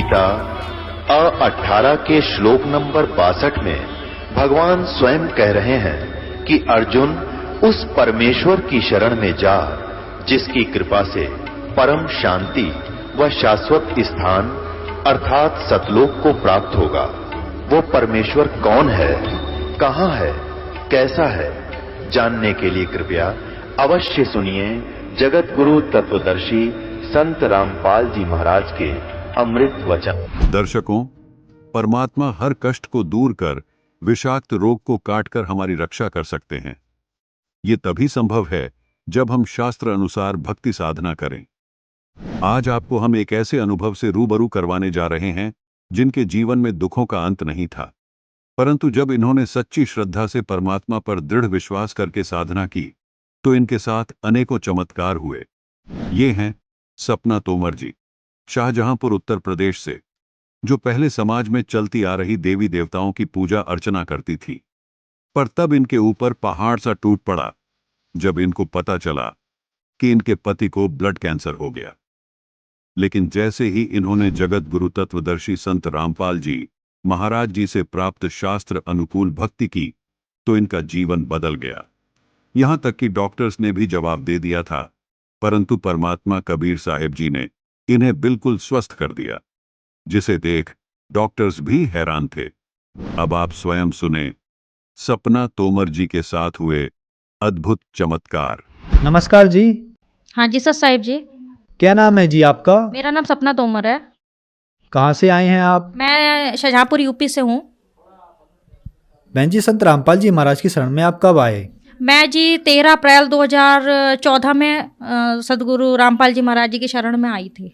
गीता 18 के श्लोक नंबर 62 में भगवान स्वयं कह रहे हैं कि अर्जुन उस परमेश्वर की शरण में जा जिसकी कृपा से परम शांति व शाश्वत स्थान अर्थात सतलोक को प्राप्त होगा। वो परमेश्वर कौन है, कहां है, कैसा है, जानने के लिए कृपया अवश्य सुनिए जगत गुरु तत्वदर्शी संत रामपाल जी महाराज के अमृत वचन। दर्शकों, परमात्मा हर कष्ट को दूर कर विषाक्त रोग को काटकर हमारी रक्षा कर सकते हैं। ये तभी संभव है जब हम शास्त्र अनुसार भक्ति साधना करें। आज आपको हम एक ऐसे अनुभव से रूबरू करवाने जा रहे हैं जिनके जीवन में दुखों का अंत नहीं था, परंतु जब इन्होंने सच्ची श्रद्धा से परमात्मा पर दृढ़ विश्वास करके साधना की तो इनके साथ अनेकों चमत्कार हुए। ये हैं सपना तोमर जी, शाहजहांपुर उत्तर प्रदेश से, जो पहले समाज में चलती आ रही देवी देवताओं की पूजा अर्चना करती थी। पर तब इनके ऊपर पहाड़ सा टूट पड़ा जब इनको पता चला कि इनके पति को ब्लड कैंसर हो गया। लेकिन जैसे ही इन्होंने जगत गुरु तत्वदर्शी संत रामपाल जी महाराज जी से प्राप्त शास्त्र अनुकूल भक्ति की तो इनका जीवन बदल गया। यहां तक कि डॉक्टर्स ने भी जवाब दे दिया था, परंतु परमात्मा कबीर साहिब जी ने इन्हें बिल्कुल स्वस्थ कर दिया, जिसे देख डॉक्टर्स भी हैरान थे। अब आप स्वयं सुने सपना तोमर जी के साथ हुए अद्भुत चमत्कार। नमस्कार जी। हाँ जी सर साहिब जी। क्या नाम है जी आपका? मेरा नाम सपना तोमर है। कहाँ से आए हैं आप? मैं शाहजहांपुर यूपी से हूँ। बहन जी, संत रामपाल जी महाराज की शरण में आप कब आए? मैं जी 13 अप्रैल 2014 में सदगुरु रामपाल जी महाराज जी की शरण में आई थी।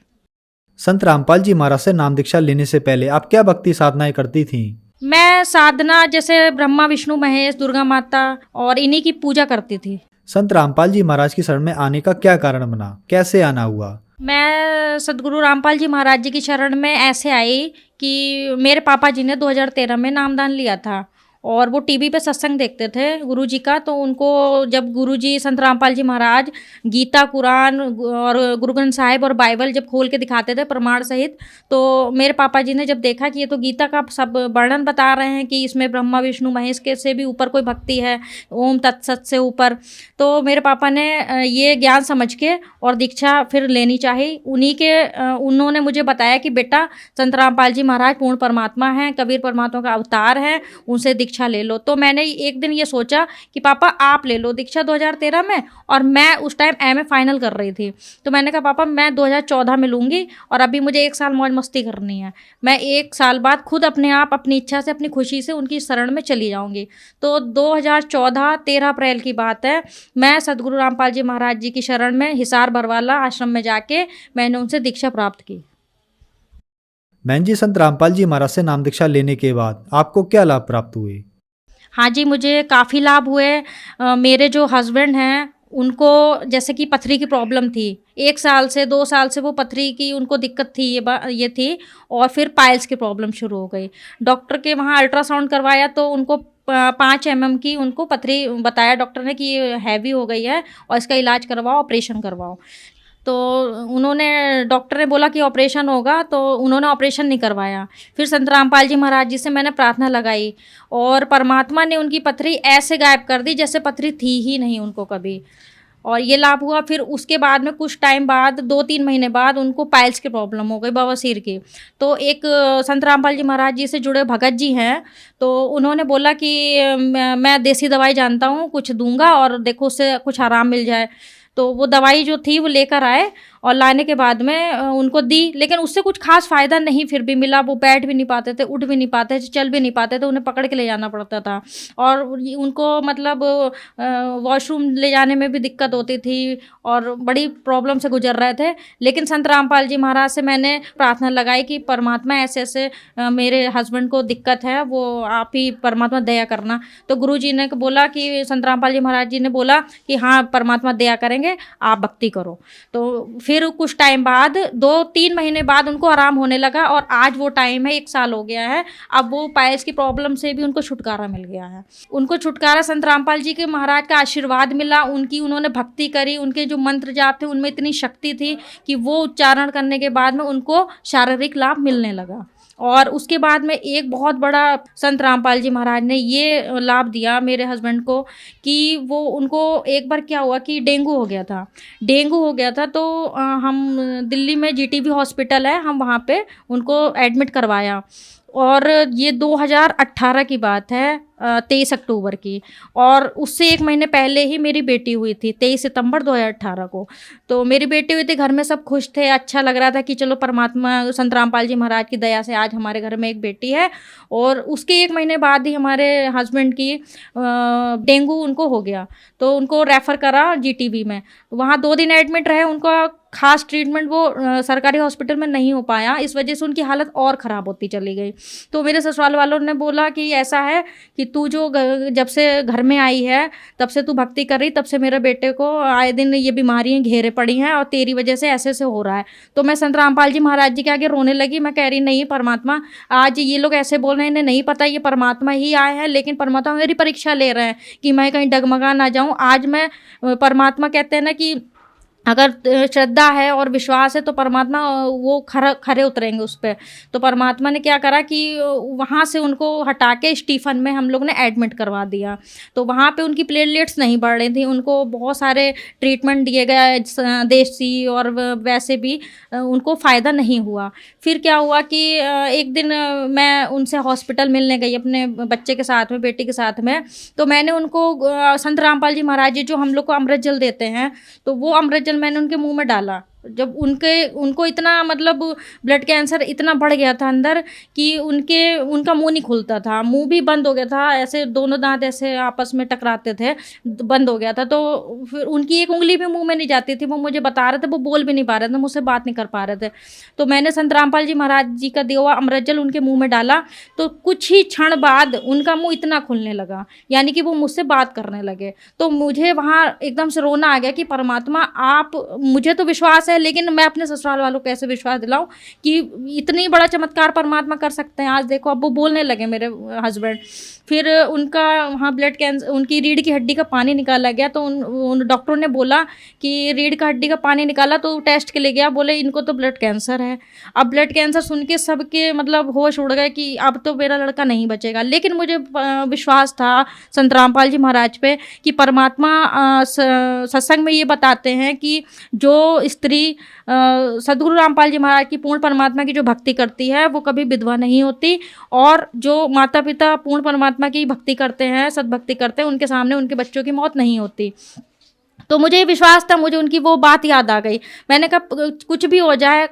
संत रामपाल जी महाराज से नाम दीक्षा लेने से पहले आप क्या भक्ति साधनाएं करती थीं? मैं साधना जैसे ब्रह्मा विष्णु महेश दुर्गा माता और इन्हीं की पूजा करती थी। संत रामपाल जी महाराज की शरण में आने का क्या कारण बना, कैसे आना हुआ? मैं सदगुरु रामपाल जी महाराज जी की शरण में ऐसे आई कि मेरे पापा जी ने 2013 में नामदान लिया था और वो टीवी पे सत्संग देखते थे गुरु जी का। तो उनको जब गुरु जी संत रामपाल जी महाराज गीता, कुरान और गुरु ग्रंथ साहिब और बाइबल जब खोल के दिखाते थे प्रमाण सहित, तो मेरे पापा जी ने जब देखा कि ये तो गीता का सब वर्णन बता रहे हैं कि इसमें ब्रह्मा विष्णु महेश के से भी ऊपर कोई भक्ति है, ओम तत्सत से ऊपर, तो मेरे पापा ने ये ज्ञान समझ के और दीक्षा फिर लेनी चाहिए। उन्होंने मुझे बताया कि बेटा संत रामपाल जी महाराज पूर्ण परमात्मा हैं, कबीर परमात्मा का अवतार है, उनसे दीक्षा ले लो। तो मैंने एक दिन ये सोचा कि पापा आप ले लो दीक्षा 2013 में, और मैं उस टाइम एमए फाइनल कर रही थी। तो मैंने कहा पापा मैं 2014 में लूँगी और अभी मुझे 1 साल मौज मस्ती करनी है। मैं 1 साल बाद खुद अपने आप अपनी इच्छा से अपनी खुशी से उनकी शरण में चली जाऊँगी। तो 2014 13 अप्रैल की बात है, मैं सदगुरु रामपाल जी महाराज जी की शरण में हिसार बरवाला आश्रम में जाके मैंने उनसे दीक्षा प्राप्त की। बहन जी, संत रामपाल जी महाराज से नाम दीक्षा लेने के बाद आपको क्या लाभ प्राप्त हुए? हाँ जी, मुझे काफ़ी लाभ हुए। मेरे जो हस्बैंड हैं उनको जैसे कि पथरी की प्रॉब्लम थी, 1 साल से 2 साल से वो पथरी की उनको दिक्कत थी, ये थी, और फिर पाइल्स की प्रॉब्लम शुरू हो गई। डॉक्टर के वहाँ अल्ट्रासाउंड करवाया तो उनको 5 mm की उनको पथरी बताया डॉक्टर ने कि ये हैवी हो गई है और इसका इलाज करवाओ, ऑपरेशन करवाओ। तो डॉक्टर ने बोला कि ऑपरेशन होगा, तो उन्होंने ऑपरेशन नहीं करवाया। फिर संत रामपाल जी महाराज जी से मैंने प्रार्थना लगाई और परमात्मा ने उनकी पथरी ऐसे गायब कर दी जैसे पथरी थी ही नहीं उनको कभी, और ये लाभ हुआ। फिर उसके बाद में कुछ टाइम बाद 2-3 महीने बाद उनको पाइल्स की प्रॉब्लम हो गई, बवासीर की। तो एक संत रामपाल जी महाराज जी से जुड़े भगत जी हैं, तो उन्होंने बोला कि मैं देसी दवाई जानता हूँ, कुछ दूंगा और देखो उससे कुछ आराम मिल जाए। तो वो दवाई जो थी वो लेकर आए और लाने के बाद में उनको दी, लेकिन उससे कुछ खास फ़ायदा नहीं फिर भी मिला। वो बैठ भी नहीं पाते थे, उठ भी नहीं पाते थे, चल भी नहीं पाते थे, उन्हें पकड़ के ले जाना पड़ता था। और उनको मतलब वॉशरूम ले जाने में भी दिक्कत होती थी और बड़ी प्रॉब्लम से गुजर रहे थे। लेकिन संत रामपाल जी महाराज से मैंने प्रार्थना लगाई कि परमात्मा ऐसे ऐसे मेरे हस्बैंड को दिक्कत है, वो आप ही परमात्मा दया करना। तो गुरु जी ने बोला कि संत रामपाल जी महाराज जी ने बोला कि हाँ परमात्मा दया करेंगे, आप भक्ति करो। तो फिर कुछ टाइम बाद 2-3 महीने बाद उनको आराम होने लगा और आज वो टाइम है 1 साल हो गया है। अब वो पाइल्स की प्रॉब्लम से भी उनको छुटकारा मिल गया है। उनको छुटकारा संत रामपाल जी के महाराज का आशीर्वाद मिला, उन्होंने भक्ति करी, उनके जो मंत्र जाप थे उनमें इतनी शक्ति थी कि वो उच्चारण करने के बाद में उनको शारीरिक लाभ मिलने लगा। और उसके बाद में एक बहुत बड़ा संत रामपाल जी महाराज ने ये लाभ दिया मेरे हस्बैंड को कि वो उनको एक बार क्या हुआ कि डेंगू हो गया था। तो हम दिल्ली में जीटीबी हॉस्पिटल है, हम वहाँ पे उनको एडमिट करवाया। और ये 2018 की बात है, 23 अक्टूबर की। और उससे 1 महीने पहले ही मेरी बेटी हुई थी, 23 सितंबर 2018 को। तो मेरी बेटी हुई थी, घर में सब खुश थे, अच्छा लग रहा था कि चलो परमात्मा संत रामपाल जी महाराज की दया से आज हमारे घर में एक बेटी है। और उसके 1 महीने बाद ही हमारे हस्बैंड की डेंगू उनको हो गया, तो उनको रेफ़र करा जीटीबी में। वहाँ 2 दिन एडमिट रहे। उनका खास ट्रीटमेंट वो सरकारी हॉस्पिटल में नहीं हो पाया, इस वजह से उनकी हालत और ख़राब होती चली गई। तो मेरे ससुराल वालों ने बोला कि ऐसा है कि तू जो जब से घर में आई है तब से तू भक्ति कर रही, तब से मेरे बेटे को आए दिन ये बीमारियाँ घेरे पड़ी हैं और तेरी वजह से ऐसे ऐसे हो रहा है। तो मैं संत रामपाल जी महाराज जी के आगे रोने लगी। मैं कह रही नहीं परमात्मा, आज ये लोग ऐसे बोल रहे हैं, इन्हें नहीं पता ये परमात्मा ही आए हैं, लेकिन परमात्मा मेरी परीक्षा ले रहे हैं कि मैं कहीं डगमगा ना जाऊँ। आज मैं परमात्मा कहते हैं ना कि अगर श्रद्धा है और विश्वास है तो परमात्मा वो खरे उतरेंगे उस पर। तो परमात्मा ने क्या करा कि वहाँ से उनको हटा के स्टीफन में हम लोग ने एडमिट करवा दिया। तो वहाँ पे उनकी प्लेटलेट्स नहीं बढ़ रही थी, उनको बहुत सारे ट्रीटमेंट दिए गए देसी और वैसे भी उनको फ़ायदा नहीं हुआ। फिर क्या हुआ कि एक दिन मैं उनसे हॉस्पिटल मिलने गई अपने बच्चे के साथ में, बेटी के साथ में। तो मैंने उनको संत रामपाल जी महाराज जी जो हम लोग को अमृत जल देते हैं, तो वो अमृत मैंने उनके मुंह में डाला। जब उनको इतना मतलब ब्लड कैंसर इतना बढ़ गया था अंदर कि उनका मुंह नहीं खुलता था, मुंह भी बंद हो गया था, ऐसे दोनों दांत ऐसे आपस में टकराते थे, बंद हो गया था। तो फिर उनकी एक उंगली भी मुंह में नहीं जाती थी। वो मुझे बता रहे थे, वो बोल भी नहीं पा रहे थे, मुझसे बात नहीं कर पा रहे थे। तो मैंने संत रामपाल जी महाराज जी का दिया हुआ अमृत जल उनके मुँह में डाला, तो कुछ ही क्षण बाद उनका मुँह इतना खुलने लगा, यानी कि वो मुझसे बात करने लगे। तो मुझे वहाँ एकदम से रोना आ गया कि परमात्मा आप, मुझे तो विश्वास है लेकिन मैं अपने ससुराल वालों को कैसे विश्वास दिलाऊं कि इतनी बड़ा चमत्कार परमात्मा कर सकते हैं। आज देखो, अब वो बोलने लगे मेरे हस्बैंड। फिर उनका वहाँ ब्लड कैंसर, उनकी रीढ़ की हड्डी का पानी निकाला गया। तो उन डॉक्टरों ने बोला कि रीढ़ का हड्डी का पानी निकाला, तो टेस्ट के लिए गया, बोले इनको तो ब्लड कैंसर है। अब ब्लड कैंसर सुन के सबके मतलब होश उड़ गए कि अब तो मेरा लड़का नहीं बचेगा। लेकिन मुझे विश्वास था संत रामपाल जी महाराज पे कि परमात्मा सत्संग में ये बताते हैं कि जो स्त्री सद्गुरु रामपाल जी महाराज की पूर्ण परमात्मा की जो भक्ति करती है वो कभी विधवा नहीं होती। और जो माता पिता पूर्ण परमात्मा की भक्ति करते हैं, सद्भक्ति करते हैं, उनके सामने उनके बच्चों की मौत नहीं होती। तो मुझे विश्वास था, मुझे उनकी वो बात याद आ गई। मैंने कहा कुछ भी हो जाए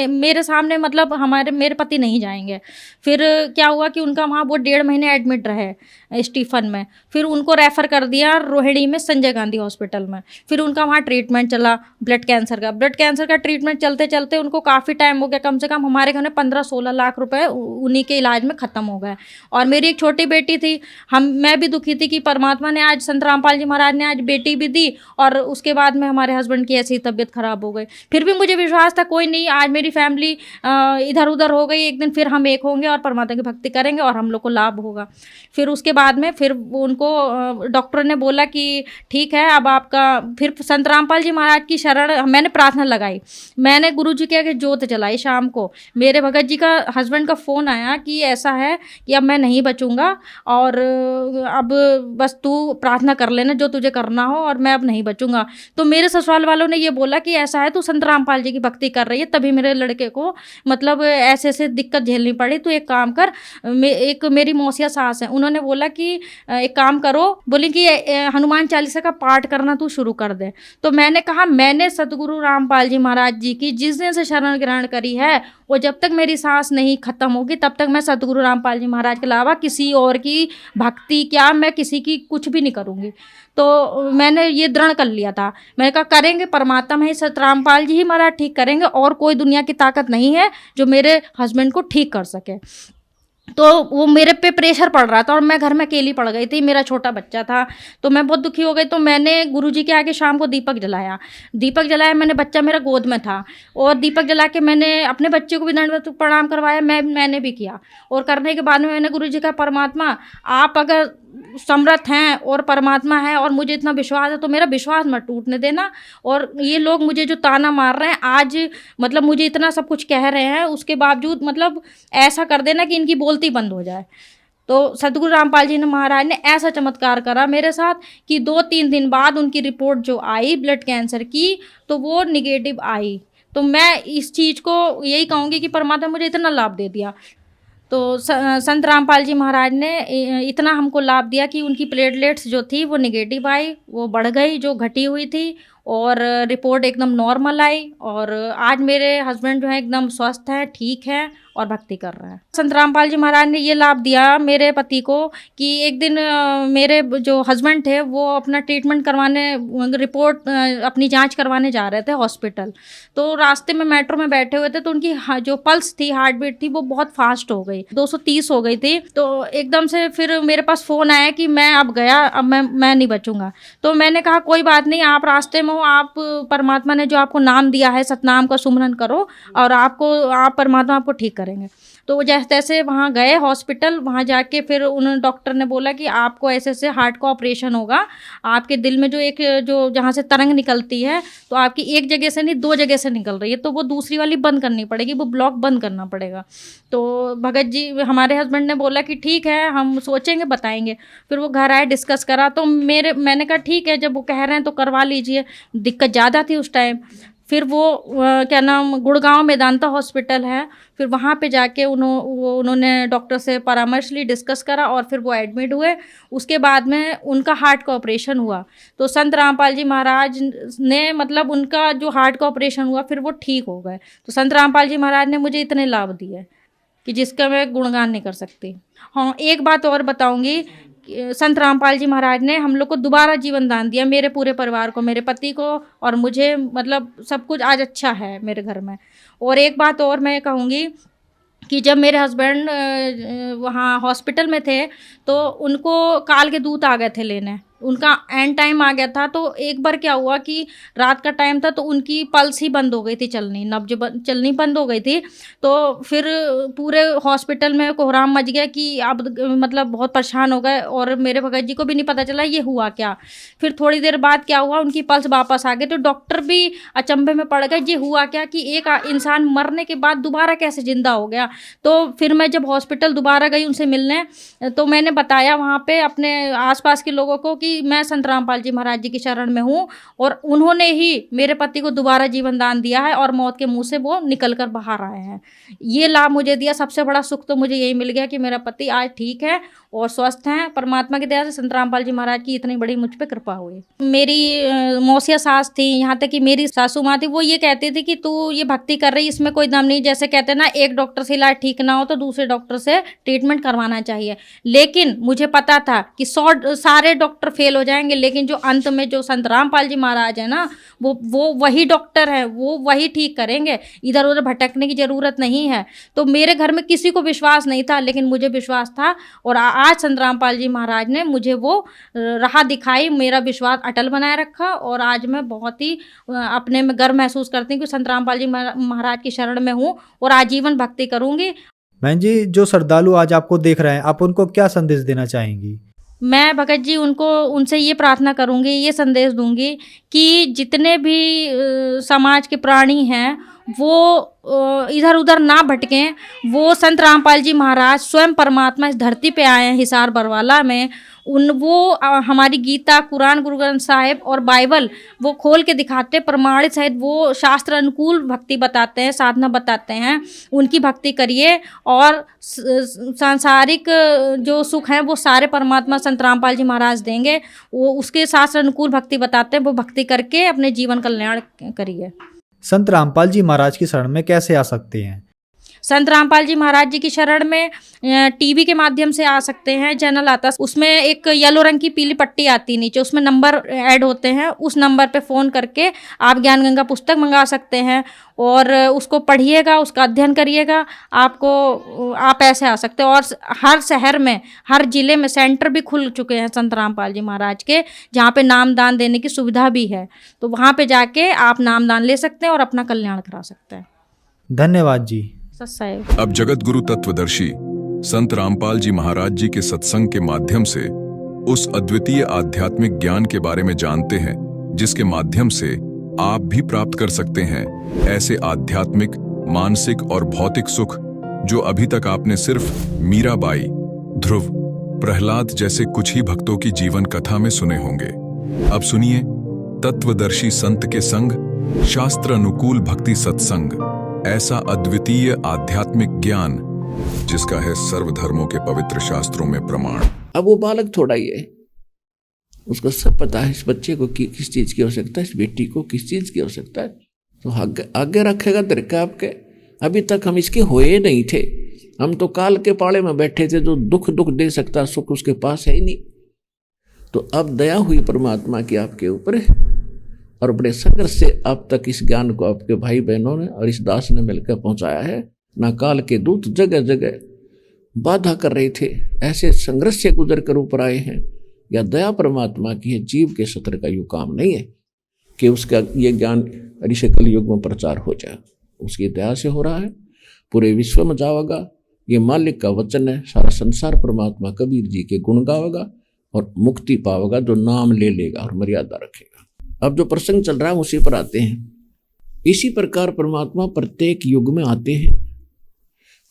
मेरे सामने मतलब मेरे पति नहीं जाएंगे। फिर क्या हुआ कि उनका वहाँ वो 1.5 महीने एडमिट रहे स्टीफन में। फिर उनको रेफ़र कर दिया रोहिणी में संजय गांधी हॉस्पिटल में। फिर उनका वहाँ ट्रीटमेंट चला ब्लड कैंसर का ट्रीटमेंट चलते चलते उनको काफ़ी टाइम हो गया, कम से कम हमारे घर में 15-16 लाख रुपए उन्हीं के इलाज में ख़त्म हो गए। और मेरी एक छोटी बेटी थी, मैं भी दुखी थी कि परमात्मा ने आज, संत रामपाल जी महाराज ने आज बेटी भी दी और उसके बाद में हमारे हस्बैंड की ऐसी तबीयत खराब हो गई। फिर भी मुझे विश्वास था कोई नहीं, आज मेरी फैमिली इधर उधर हो गई, एक दिन फिर हम एक होंगे और परमात्मा की भक्ति करेंगे और हम लोग को लाभ होगा। फिर उसके बाद में फिर उनको डॉक्टर ने बोला कि ठीक है अब आपका, फिर संत रामपाल जी महाराज की शरण मैंने प्रार्थना लगाई। मैंने गुरु जी के आगे जोत जलाई। शाम को मेरे भगत जी का हस्बैंड का फ़ोन आया कि ऐसा है कि अब मैं नहीं बचूंगा और अब बस तू प्रार्थना कर लेना जो तुझे करना हो और मैं अब नहीं बचूंगा। तो मेरे ससुराल वालों ने ये बोला कि ऐसा है तू संत रामपाल जी की भक्ति कर रही है, तभी मेरे लड़के को मतलब ऐसे ऐसे दिक्कत झेलनी पड़ी, तो एक काम कर। एक मेरी मौसिया सास है, उन्होंने बोला कि एक काम करो, बोली कि हनुमान चालीसा का पाठ करना तू शुरू कर दे। तो मैंने कहा मैंने सतगुरु रामपाल जी महाराज जी की जिस दिन से शरण ग्रहण करी है वो जब तक मेरी सांस नहीं खत्म होगी तब तक मैं सतगुरु रामपाल जी महाराज के अलावा किसी और की भक्ति क्या, मैं किसी की कुछ भी नहीं करूँगी। तो मैंने ये दृढ़ कर लिया था। मैंने कहा करेंगे परमात्मा ही, सत रामपाल जी ही महाराज ठीक करेंगे और कोई दुनिया की ताकत नहीं है जो मेरे हस्बैंड को ठीक कर सके। तो वो मेरे पे प्रेशर पड़ रहा था और मैं घर में अकेली पड़ गई थी, मेरा छोटा बच्चा था। तो मैं बहुत दुखी हो गई, तो मैंने गुरुजी के आगे शाम को दीपक जलाया। दीपक जलाया मैंने, बच्चा मेरा गोद में था, और दीपक जला के मैंने अपने बच्चे को भी दंडवत प्रणाम करवाया, मैंने भी किया। और करने के बाद में मैंने गुरुजी का, परमात्मा आप अगर समर्थ हैं और परमात्मा है और मुझे इतना विश्वास है, तो मेरा विश्वास मत टूटने देना। और ये लोग मुझे जो ताना मार रहे हैं आज, मतलब मुझे इतना सब कुछ कह रहे हैं, उसके बावजूद मतलब ऐसा कर देना कि इनकी बोलती बंद हो जाए। तो सदगुरु रामपाल जी ने, महाराज ने ऐसा चमत्कार करा मेरे साथ कि 2-3 दिन बाद उनकी रिपोर्ट जो आई ब्लड कैंसर की, तो वो निगेटिव आई। तो मैं इस चीज़ को यही कहूँगी कि परमात्मा मुझे इतना लाभ दे दिया। तो संत रामपाल जी महाराज ने इतना हमको लाभ दिया कि उनकी प्लेटलेट्स जो थी वो निगेटिव आई, वो बढ़ गई जो घटी हुई थी, और रिपोर्ट एकदम नॉर्मल आई। और आज मेरे हस्बैंड जो है एकदम स्वस्थ हैं, ठीक हैं और भक्ति कर रहे हैं। संत रामपाल जी महाराज ने ये लाभ दिया मेरे पति को कि एक दिन मेरे जो हस्बैंड थे वो अपना ट्रीटमेंट करवाने, रिपोर्ट अपनी जांच करवाने जा रहे थे हॉस्पिटल। तो रास्ते में मेट्रो में बैठे हुए थे, तो उनकी जो पल्स थी, हार्ट बीट थी, वो बहुत फास्ट हो गई, 230 हो गई थी। तो एकदम से फिर मेरे पास फ़ोन आया कि मैं अब गया, अब मैं नहीं बचूंगा। तो मैंने कहा कोई बात नहीं, आप रास्ते में हो, आप परमात्मा ने जो आपको नाम दिया है, सतनाम का सुमरन करो और आप परमात्मा आपको ठीक करेंगे। तो जैसे तैसे वहाँ गए हॉस्पिटल, वहाँ जाके फिर उन डॉक्टर ने बोला कि आपको ऐसे हार्ट का ऑपरेशन होगा, आपके दिल में जो एक जो जहाँ से तरंग निकलती है, तो आपकी एक जगह से नहीं 2 जगह से निकल रही है, तो वो दूसरी वाली बंद करनी पड़ेगी, वो ब्लॉक बंद करना पड़ेगा। तो भगत जी हमारे हस्बैंड ने बोला कि ठीक है, हम सोचेंगे, बताएंगे। फिर वो घर आए, डिस्कस करा, तो मैंने कहा ठीक है, जब वो कह रहे हैं तो करवा लीजिए। दिक्कत ज़्यादा थी उस टाइम। फिर वो क्या नाम, गुड़गांव मेदांता हॉस्पिटल है, फिर वहाँ पे जाके उन्होंने डॉक्टर से परामर्श ली, डिस्कस करा, और फिर वो एडमिट हुए। उसके बाद में उनका हार्ट का ऑपरेशन हुआ। तो संत रामपाल जी महाराज ने, मतलब उनका जो हार्ट का ऑपरेशन हुआ, फिर वो ठीक हो गए। तो संत रामपाल जी महाराज ने मुझे इतने लाभ दिए कि जिसका मैं गुणगान नहीं कर सकती। हाँ, एक बात और बताऊंगी, संत रामपाल जी महाराज ने हम लोग को दोबारा जीवन दान दिया, मेरे पूरे परिवार को, मेरे पति को और मुझे, मतलब सब कुछ आज अच्छा है मेरे घर में। और एक बात और मैं कहूँगी कि जब मेरे हस्बैंड वहाँ हॉस्पिटल में थे, तो उनको काल के दूत आ गए थे लेने, उनका एंड टाइम आ गया था। तो एक बार क्या हुआ कि रात का टाइम था, तो उनकी पल्स ही बंद हो गई थी, नब्ज चलनी बंद हो गई थी। तो फिर पूरे हॉस्पिटल में कोहराम मच गया कि अब मतलब बहुत परेशान हो गए, और मेरे भगत जी को भी नहीं पता चला ये हुआ क्या। फिर थोड़ी देर बाद क्या हुआ, उनकी पल्स वापस आ गई। तो डॉक्टर भी अचंभे में पड़ गए, ये हुआ क्या कि एक इंसान मरने के बाद दोबारा कैसे जिंदा हो गया। तो फिर मैं जब हॉस्पिटल दोबारा गई उनसे मिलने, तो मैंने बताया वहाँ पे अपने आसपास के लोगों को कि मैं संत रामपाल जी महाराज जी की शरण में हूँ, और उन्होंने ही मेरे पति को दोबारा जीवन दान दिया है, और मौत के मुंह से वो निकल कर बाहर आए हैं। ये लाभ मुझे दिया। सबसे बड़ा सुख तो मुझे यही मिल गया कि मेरा पति आज ठीक है और स्वस्थ हैं। परमात्मा की दया से संत रामपाल जी महाराज की इतनी बड़ी मुझ पर कृपा हुई। मेरी मौसिया सास थी, यहाँ तक कि मेरी सासू माँ थी, वो ये कहती थी कि तू ये भक्ति कर रही, इसमें कोई दम नहीं। जैसे कहते ना, एक डॉक्टर से इलाज ठीक ना हो तो दूसरे डॉक्टर से ट्रीटमेंट करवाना चाहिए। लेकिन मुझे पता था कि सारे डॉक्टर फेल हो जाएंगे, लेकिन जो अंत में जो संत रामपाल जी महाराज है ना, वो वही डॉक्टर हैं, वो वही ठीक करेंगे, इधर उधर भटकने की ज़रूरत नहीं है। तो मेरे घर में किसी को विश्वास नहीं था, लेकिन मुझे विश्वास था, और आज संत रामपाल जी महाराज ने मुझे वो राह दिखाई, मेरा विश्वास अटल बनाए रखा, और आज मैं बहुत ही अपने में गर्व महसूस करती हूँ कि संत रामपाल जी महाराज की शरण में हूँ और आजीवन भक्ति करूँगी। बहन जी, जो श्रद्धालु आज आपको देख रहे हैं, आप उनको क्या संदेश देना चाहेंगी? मैं भगत जी उनसे ये प्रार्थना करूँगी, ये संदेश दूंगी कि जितने भी समाज के प्राणी हैं वो इधर उधर ना भटकें। वो संत रामपाल जी महाराज स्वयं परमात्मा इस धरती पे आए हैं, हिसार बरवाला में। वो हमारी गीता, कुरान, गुरु ग्रंथ साहिब और बाइबल वो खोल के दिखाते, प्रमाणित सहित वो शास्त्र अनुकूल भक्ति बताते हैं, साधना बताते हैं। उनकी भक्ति करिए, और सांसारिक जो सुख हैं वो सारे परमात्मा संत रामपाल जी महाराज देंगे। वो उसके शास्त्र अनुकूल भक्ति बताते हैं, वो भक्ति करके अपने जीवन कल्याण करिए। संत रामपाल जी महाराज की शरण में कैसे आ सकते हैं? संत रामपाल जी महाराज जी की शरण में टीवी के माध्यम से आ सकते हैं। चैनल आता है, उसमें एक येलो रंग की पीली पट्टी आती है नीचे, उसमें नंबर ऐड होते हैं। उस नंबर पे फ़ोन करके आप ज्ञान गंगा पुस्तक मंगा सकते हैं और उसको पढ़िएगा, उसका अध्ययन करिएगा, आप ऐसे आ सकते हैं। और हर शहर में, हर जिले में सेंटर भी खुल चुके हैं संत रामपाल जी महाराज के, जहाँ पे नामदान देने की सुविधा भी है। तो वहाँ पे जाके आप नामदान ले सकते हैं और अपना कल्याण करा सकते हैं। धन्यवाद जी। सत्संग। अब जगत गुरु तत्वदर्शी संत रामपाल जी महाराज जी के सत्संग के माध्यम से उस अद्वितीय आध्यात्मिक ज्ञान के बारे में जानते हैं, जिसके माध्यम से आप भी प्राप्त कर सकते हैं ऐसे आध्यात्मिक, मानसिक और भौतिक सुख जो अभी तक आपने सिर्फ मीराबाई, ध्रुव, प्रहलाद जैसे कुछ ही भक्तों की जीवन कथा में सुने होंगे। अब सुनिए तत्वदर्शी संत के संग शास्त्र अनुकूल भक्ति सत्संग, ऐसा अद्वितीय आध्यात्मिक ज्ञान जिसका है सर्वधर्मों के पवित्र शास्त्रों में प्रमाण। अब वो बालक थोड़ा ही है, उसको सब पता है इस बच्चे को किस चीज की आवश्यकता है, इस बेटी को किस चीज की आवश्यकता है, तो आगे रखेगा तरीका आपके। अभी तक हम इसके होए नहीं थे, हम तो काल के पाले में बैठे थे, जो दुख दे सकता, सुख उसके पास है ही नहीं। तो अब दया हुई परमात्मा की आपके ऊपर, और बड़े संघर्ष से अब तक इस ज्ञान को आपके भाई बहनों ने और इस दास ने मिलकर पहुंचाया है। ना काल के दूत जगह जगह बाधा कर रहे थे, ऐसे संघर्ष से गुजर कर ऊपर आए हैं। या दया परमात्मा की है, जीव के सत्र का यू काम नहीं है कि उसका ये ज्ञान ऋषि कलयुग में प्रचार हो जाए, उसकी दया से हो रहा है। पूरे विश्व में जाओगा, ये मालिक का वचन है, सारा संसार परमात्मा कबीर जी के गुण गावेगा और मुक्ति पावेगा जो नाम ले लेगा और मर्यादा रखेगा। अब जो प्रसंग चल रहा है उसी पर आते हैं। इसी प्रकार परमात्मा प्रत्येक युग में आते हैं,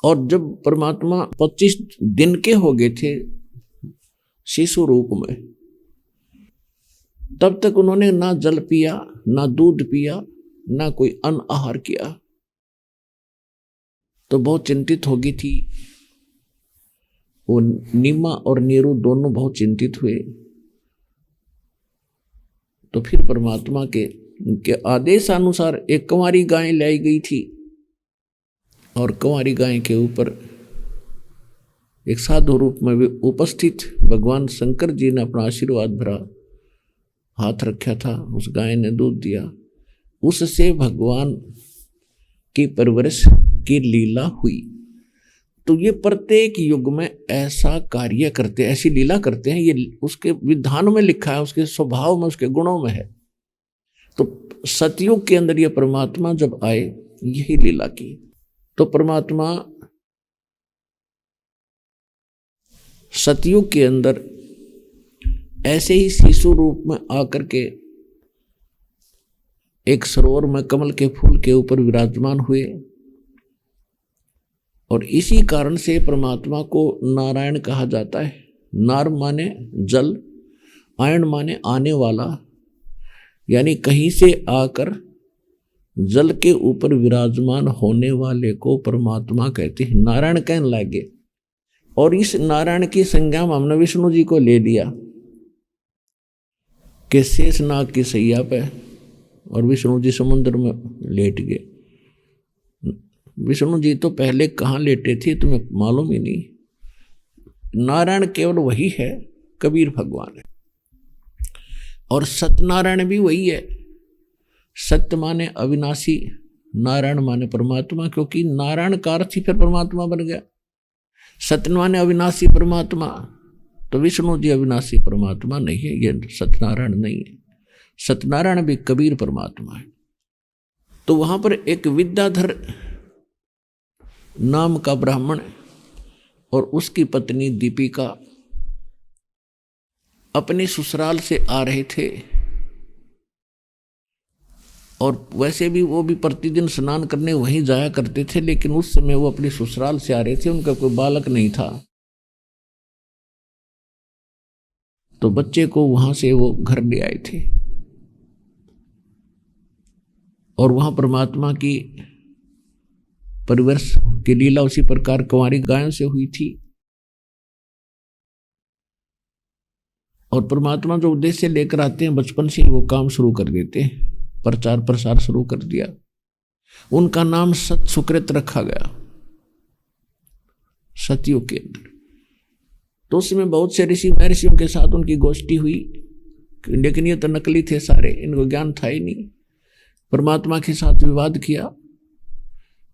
और जब परमात्मा 25 दिन के हो गए थे शिशु रूप में, तब तक उन्होंने ना जल पिया, ना दूध पिया, ना कोई अन्न आहार किया। तो बहुत चिंतित हो गई थी वो। नीमा और नीरू दोनों बहुत चिंतित हुए। तो फिर परमात्मा के आदेशानुसार एक कंवारी गाय लाई गई थी, और कंवारी गाय के ऊपर एक साधु रूप में भी उपस्थित भगवान शंकर जी ने अपना आशीर्वाद भरा हाथ रखा था। उस गाय ने दूध दिया, उससे भगवान की परवरिश की लीला हुई। तो ये प्रत्येक युग में ऐसा कार्य करते, ऐसी लीला करते हैं, ये उसके विधान में लिखा है, उसके स्वभाव में, उसके गुणों में है। तो सतयुग के अंदर ये परमात्मा जब आए, यही लीला की। तो परमात्मा सतयुग के अंदर ऐसे ही शिशु रूप में आकर के एक सरोवर में कमल के फूल के ऊपर विराजमान हुए, और इसी कारण से परमात्मा को नारायण कहा जाता है। नार माने जल, आयण माने आने वाला, यानी कहीं से आकर जल के ऊपर विराजमान होने वाले को परमात्मा कहते हैं। नारायण कहने लगे, और इस नारायण की संज्ञा में हमने विष्णु जी को ले लिया कि शेषनाग की सैया पे, और विष्णु जी समुद्र में लेट गए। विष्णु जी तो पहले कहाँ लेटे थे तुम्हें मालूम ही नहीं। नारायण केवल वही है, कबीर भगवान है, और सत्यनारायण भी वही है। सत्य माने अविनाशी, नारायण माने परमात्मा, क्योंकि नारायण का अर्थ ही फिर परमात्मा बन गया। सत्य माने अविनाशी परमात्मा, तो विष्णु जी अविनाशी परमात्मा नहीं है, ये सत्यनारायण नहीं है। सत्यनारायण भी कबीर परमात्मा है। तो वहां पर एक विद्याधर नाम का ब्राह्मण और उसकी पत्नी दीपिका अपने ससुराल से आ रहे थे, और वैसे भी वो भी प्रतिदिन स्नान करने वहीं जाया करते थे, लेकिन उस समय वो अपने ससुराल से आ रहे थे, उनका कोई बालक नहीं था। तो बच्चे को वहां से वो घर ले आए थे, और वहां परमात्मा की परिवर्ष की लीला उसी प्रकार कुंवारी गायों से हुई थी। और परमात्मा जो उद्देश्य लेकर आते हैं, बचपन से वो काम शुरू कर देते हैं, प्रचार प्रसार शुरू कर दिया। उनका नाम सत सुकृत रखा गया। सतयुग के अंदर। तो उसमें बहुत से ऋषि महर्षियों के साथ उनकी गोष्ठी हुई, लेकिन ये तो नकली थे सारे, इनको ज्ञान था ही नहीं। परमात्मा के साथ विवाद किया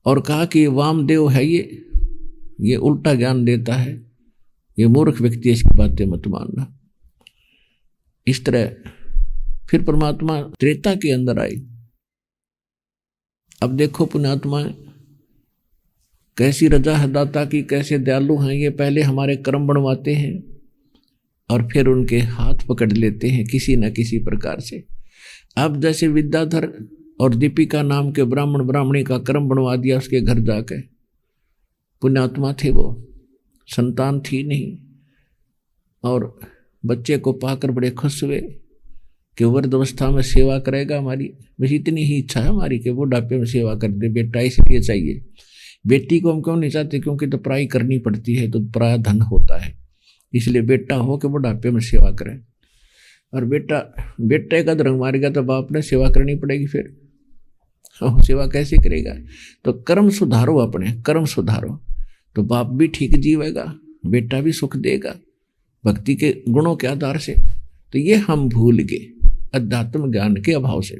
और कहा कि ये वामदेव है, ये उल्टा ज्ञान देता है, ये मूर्ख व्यक्ति, इसकी बातें मत मानना। इस तरह फिर परमात्मा त्रेता के अंदर आई। अब देखो पुण्यात्मा कैसी रजा है दाता की, कैसे दयालु हैं ये। पहले हमारे कर्म बनवाते हैं और फिर उनके हाथ पकड़ लेते हैं किसी न किसी प्रकार से। अब जैसे विद्याधर और दीपिका नाम के ब्राह्मण ब्राह्मणी का कर्म बनवा दिया उसके घर जाकर। पुण्यात्मा थे वो, संतान थी नहीं, और बच्चे को पाकर बड़े खुश हुए कि वृद्ध अवस्था में सेवा करेगा हमारी। बस इतनी ही इच्छा है हमारी कि वो बुढ़ापे में सेवा कर दे, बेटा इसलिए चाहिए। बेटी को हम क्यों नहीं चाहते, क्योंकि तो पढ़ाई करनी पड़ती है, तो पराया धन होता है, इसलिए बेटा हो कि बुढ़ापे में सेवा करें। और बेटे का रंग मारेगा तो बाप ने सेवा करनी पड़ेगी, फिर सेवा कैसे करेगा। तो कर्म सुधारो, अपने कर्म सुधारो, तो बाप भी ठीक जीवेगा, बेटा भी सुख देगा भक्ति के गुणों के आधार से। तो ये हम भूल गए अध्यात्म ज्ञान के अभाव से।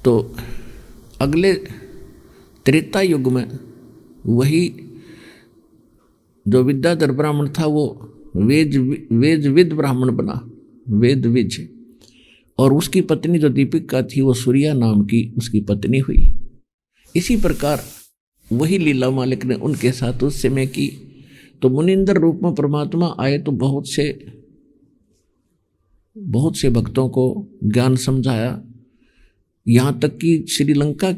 तो अगले त्रेता युग में वही जो विद्याधर ब्राह्मण था वो वेदविद ब्राह्मण बना, वेदविज। और उसकी पत्नी जो दीपिका थी वो सूर्या नाम की उसकी पत्नी हुई। इसी प्रकार वही लीला मालिक ने उनके साथ उस समय की। तो मुनिंदर रूप में परमात्मा आए तो बहुत से भक्तों को ज्ञान समझाया। यहाँ तक कि श्रीलंका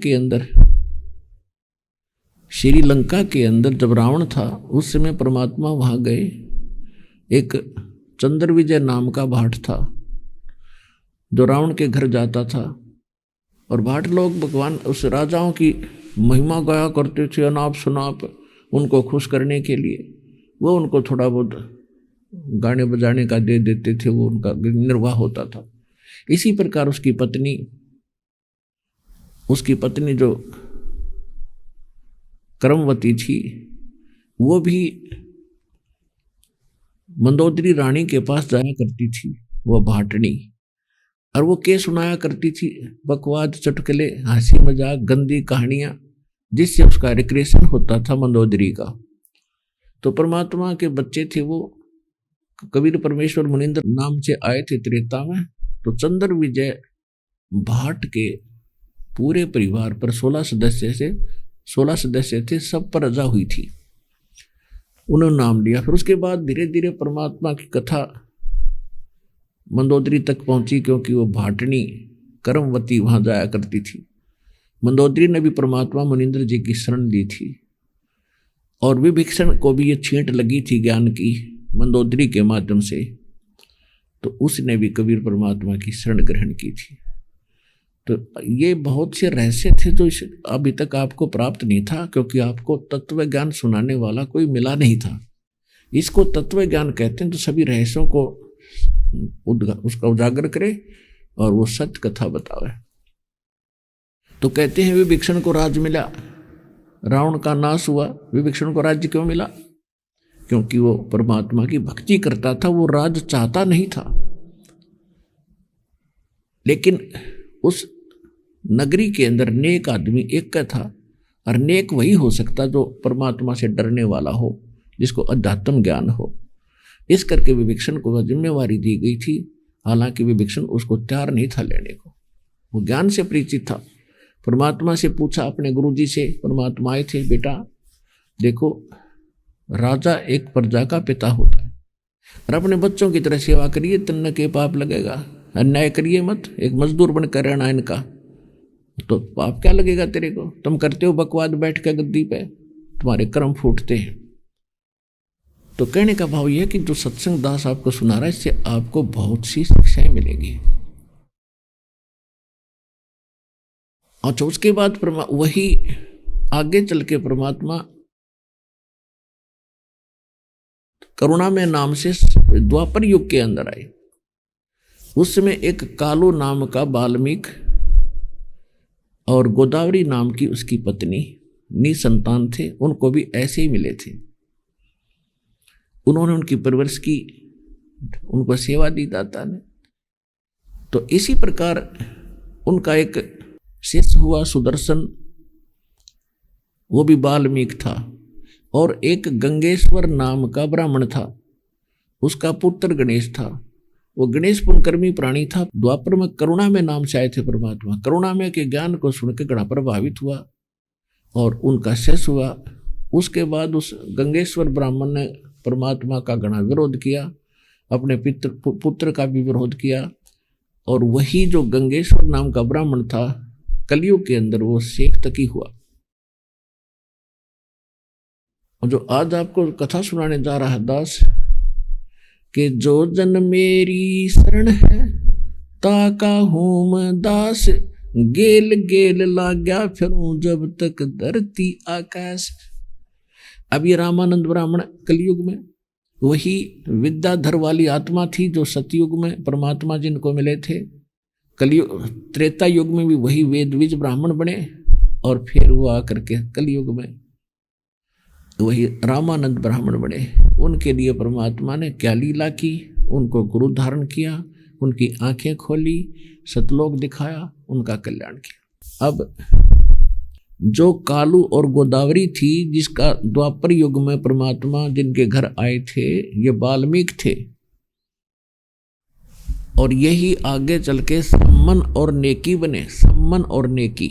के अंदर जब रावण था उस समय परमात्मा वहाँ गए। एक चंद्र विजय नाम का भाट था जो रावण के घर जाता था, और भाट लोग भगवान उस राजाओं की महिमा गाया करते थे, अनाप शनाप उनको खुश करने के लिए। वो उनको थोड़ा बहुत गाने बजाने का दे देते थे, वो उनका निर्वाह होता था। इसी प्रकार उसकी पत्नी जो कर्मवती थी वो भी मंदोदरी रानी के पास जाया करती थी, वो भाटनी। और वो के सुनाया करती थी बकवाद, चुटकुले, हंसी मजाक, गंदी कहानियां, जिससे उसका रिक्रिएशन होता था मंदोदरी का। तो परमात्मा के बच्चे थे वो, कबीर परमेश्वर मुनिंद्र नाम से आए थे त्रेता में। तो चंद्र विजय भाट के पूरे परिवार पर 16 सदस्य थे, सब पर रजा हुई थी। उन्होंने नाम लिया। फिर उसके बाद धीरे धीरे परमात्मा की कथा मंदोदरी तक पहुंची, क्योंकि वो भाटनी कर्मवती वहां जाया करती थी। मंदोदरी ने भी परमात्मा मुनिंद्र जी की शरण ली थी, और विभीषण को भी ये छींट लगी थी ज्ञान की मंदोदरी के माध्यम से, तो उसने भी कबीर परमात्मा की शरण ग्रहण की थी। तो ये बहुत से रहस्य थे जो अभी तक आपको प्राप्त नहीं था, क्योंकि आपको तत्व ज्ञान सुनाने वाला कोई मिला नहीं था। इसको तत्व ज्ञान कहते हैं। तो सभी रहस्यों को उसका उजागर करे और वो सत्य कथा बतावे। तो कहते हैं विभीषण को राज मिला, रावण का नाश हुआ। विभीषण को राज्य क्यों मिला? क्योंकि वो परमात्मा की भक्ति करता था, वो राज चाहता नहीं था। लेकिन उस नगरी के अंदर नेक आदमी एक का था, और नेक वही हो सकता जो परमात्मा से डरने वाला हो, जिसको अध्यात्म ज्ञान हो। इस करके विभीषण को वह जिम्मेवारी दी गई थी। हालांकि विभीषण उसको तैयार नहीं था लेने को, वो ज्ञान से परिचित था। परमात्मा से पूछा अपने गुरुजी से, परमात्मा आए थे, बेटा देखो राजा एक प्रजा का पिता होता है, और अपने बच्चों की तरह सेवा करिए, तन्न के पाप लगेगा। अन्याय करिए मत, एक मजदूर बनकर रहना इनका, तो पाप क्या लगेगा तेरे को? तुम करते हो बकवाद बैठ कर गद्दी पे, तुम्हारे कर्म फूटते हैं। तो कहने का भाव यह है कि जो सत्संग दास आपको सुना रहा है, इससे आपको बहुत सी शिक्षाएं मिलेंगी। अच्छा, उसके बाद वही आगे चल के परमात्मा करुणा में नाम से द्वापर युग के अंदर आए। उस समय एक कालू नाम का वाल्मीकि और गोदावरी नाम की उसकी पत्नी निसंतान थे, उनको भी ऐसे ही मिले थे। उन्होंने उनकी परवरिश की, उनको सेवा दी दाता ने। तो इसी प्रकार उनका एक शिष्य हुआ सुदर्शन, वो भी वाल्मीकि था। और एक गंगेश्वर नाम का ब्राह्मण था, उसका पुत्र गणेश था। वो गणेश पुण्यकर्मी प्राणी था। द्वापर में करुणा में नाम से आए थे परमात्मा। करुणा में के ज्ञान को सुनकर गणा प्रभावित हुआ और उनका शिष्य हुआ। उसके बाद उस गंगेश्वर ब्राह्मण ने परमात्मा का घना विरोध किया, अपने पुत्र का भी विरोध किया। और वही जो गंगेश्वर नाम का ब्राह्मण था, कलयुग के अंदर वो शेख तकी हुआ। और जो आज आपको कथा सुनाने जा रहा है दास, कि जो जन मेरी शरण है ताका हूँ मैं दास, गेल गेल लाग्या फिरूं जब तक धरती आकाश। अब ये रामानंद ब्राह्मण कलयुग में वही विद्याधर वाली आत्मा थी जो सतयुग में परमात्मा जिनको मिले थे। कलयुग त्रेता युग में भी वही वेदविज ब्राह्मण बने और फिर वो आकर के कलयुग में वही रामानंद ब्राह्मण बने। उनके लिए परमात्मा ने क्या लीला की, उनको गुरु धारण किया, उनकी आंखें खोली, सतलोक दिखाया, उनका कल्याण किया। अब जो कालू और गोदावरी थी, जिसका द्वापर युग में परमात्मा जिनके घर आए थे, ये वाल्मीकि थे। और यही आगे चल के सम्मन और नेकी बने, सम्मन और नेकी।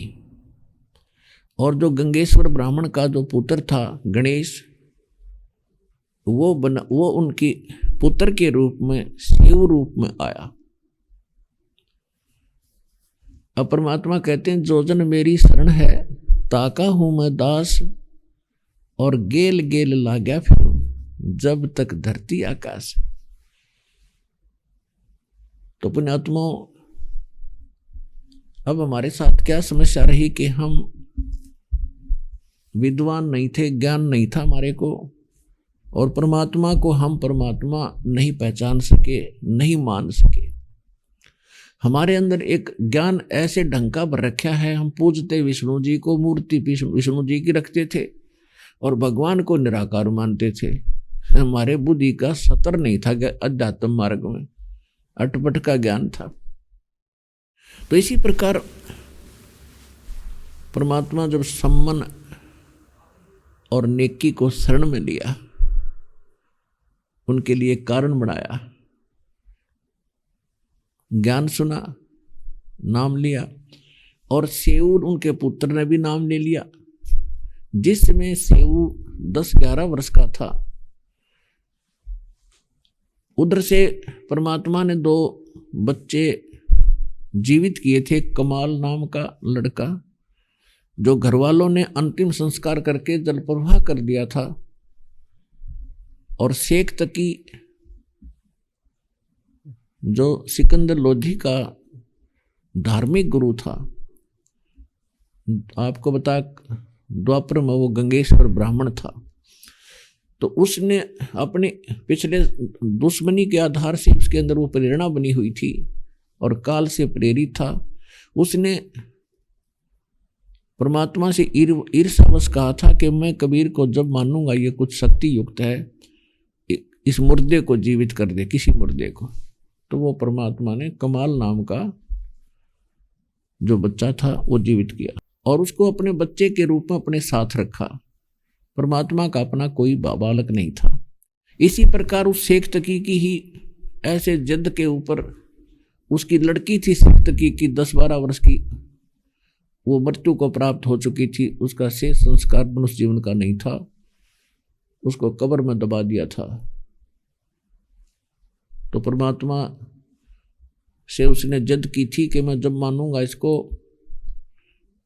और जो गंगेश्वर ब्राह्मण का जो पुत्र था गणेश, वो उनकी पुत्र के रूप में शिव रूप में आया। अब परमात्मा कहते हैं जो जन मेरी शरण है ताका हूं मैं दास, और गेल गेल लाग्या फिरूं जब तक धरती आकाश। तो पुण्यात्माओं, अब हमारे साथ क्या समस्या रही कि हम विद्वान नहीं थे, ज्ञान नहीं था हमारे को, और परमात्मा को हम परमात्मा नहीं पहचान सके, नहीं मान सके। हमारे अंदर एक ज्ञान ऐसे ढंग का भर रखा है, हम पूजते विष्णु जी को, मूर्ति विष्णु जी की रखते थे और भगवान को निराकार मानते थे। हमारे बुद्धि का सतर नहीं था अध्यात्म मार्ग में, अटपट का ज्ञान था। तो इसी प्रकार परमात्मा जब सम्मन और नेकी को शरण में लिया, उनके लिए कारण बनाया, ज्ञान सुना, नाम लिया, और सेऊ उनके पुत्र ने भी नाम ले लिया। जिसमें सेऊ 10-11 वर्ष का था, उधर से परमात्मा ने 2 बच्चे जीवित किए थे। कमाल नाम का लड़का, जो घर वालों ने अंतिम संस्कार करके जल प्रवाह कर दिया था, और शेख तकी जो सिकंदर लोधी का धार्मिक गुरु था। आपको बता, द्वापर में वो गंगेश्वर ब्राह्मण था। तो उसने अपने पिछले दुश्मनी के आधार से उसके अंदर वो प्रेरणा बनी हुई थी और काल से प्रेरित था। उसने परमात्मा से ईर्ष्यावश कहा था कि मैं कबीर को जब मानूंगा ये कुछ शक्ति युक्त है, इस मुर्दे को जीवित कर दे, किसी मुर्दे को। तो वो परमात्मा ने कमाल नाम का जो बच्चा था वो जीवित किया और उसको अपने बच्चे के रूप में अपने साथ रखा। परमात्मा का अपना कोई बालक नहीं था। इसी प्रकार उस शेख तकी की ही ऐसे जिद के ऊपर, उसकी लड़की थी शेख तकी की 10-12 वर्ष की, वो मृत्यु को प्राप्त हो चुकी थी। उसका शेष संस्कार मनुष्य जीवन का नहीं था, उसको कब्र में दबा दिया था। तो परमात्मा से उसने जिद की थी कि मैं जब मानूंगा इसको,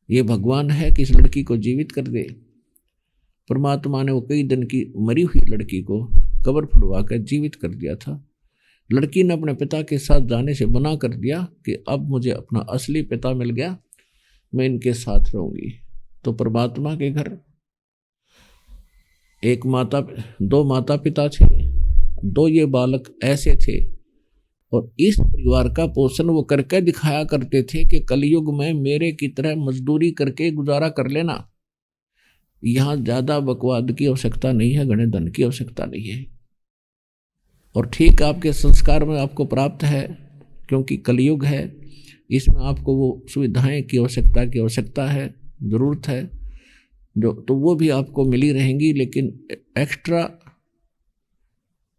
ये भगवान है कि इस लड़की को जीवित कर दे। परमात्मा ने वो कई दिन की मरी हुई लड़की को कब्र फुड़वा कर जीवित कर दिया था। लड़की ने अपने पिता के साथ जाने से मना कर दिया कि अब मुझे अपना असली पिता मिल गया, मैं इनके साथ रहूंगी। तो परमात्मा के घर दो माता पिता थे, 2 ये बालक ऐसे थे, और इस परिवार का पोषण वो करके दिखाया करते थे कि कलयुग में मेरे की तरह मजदूरी करके गुजारा कर लेना, यहाँ ज़्यादा बकवाद की आवश्यकता नहीं है, घने धन की आवश्यकता नहीं है। और ठीक आपके संस्कार में आपको प्राप्त है, क्योंकि कलयुग है, इसमें आपको वो सुविधाएं की आवश्यकता है, ज़रूरत है जो, तो वो भी आपको मिली रहेंगी। लेकिन एक्स्ट्रा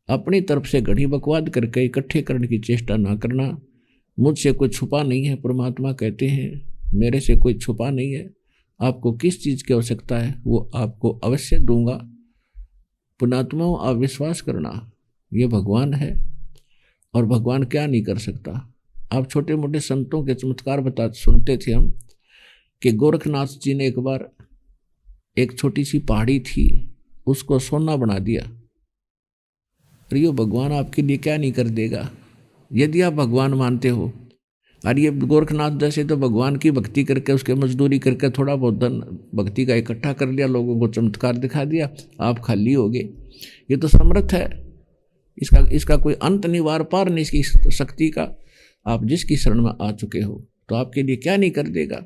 अपनी तरफ से घड़ी बकवाद करके इकट्ठे करने की चेष्टा ना करना। मुझसे कोई छुपा नहीं है, परमात्मा कहते हैं मेरे से कोई छुपा नहीं है। आपको किस चीज़ की आवश्यकता है वो आपको अवश्य दूंगा। पुण्यात्माओं, आप विश्वास करना, ये भगवान है और भगवान क्या नहीं कर सकता। आप छोटे मोटे संतों के चमत्कार सुनते थे हम कि गोरखनाथ जी ने एक बार एक छोटी सी पहाड़ी थी, उसको सोना बना दिया। अरे भगवान आपके लिए क्या नहीं कर देगा यदि आप भगवान मानते हो। और ये गोरखनाथ जैसे तो भगवान की भक्ति करके, उसके मजदूरी करके थोड़ा बहुत धन भक्ति का इकट्ठा कर लिया, लोगों को चमत्कार दिखा दिया, आप खाली हो गए। ये तो समर्थ है, इसका कोई अंत नहीं, वार पार नहीं इसकी शक्ति का। आप जिसकी शरण में आ चुके हो तो आपके लिए क्या नहीं कर देगा।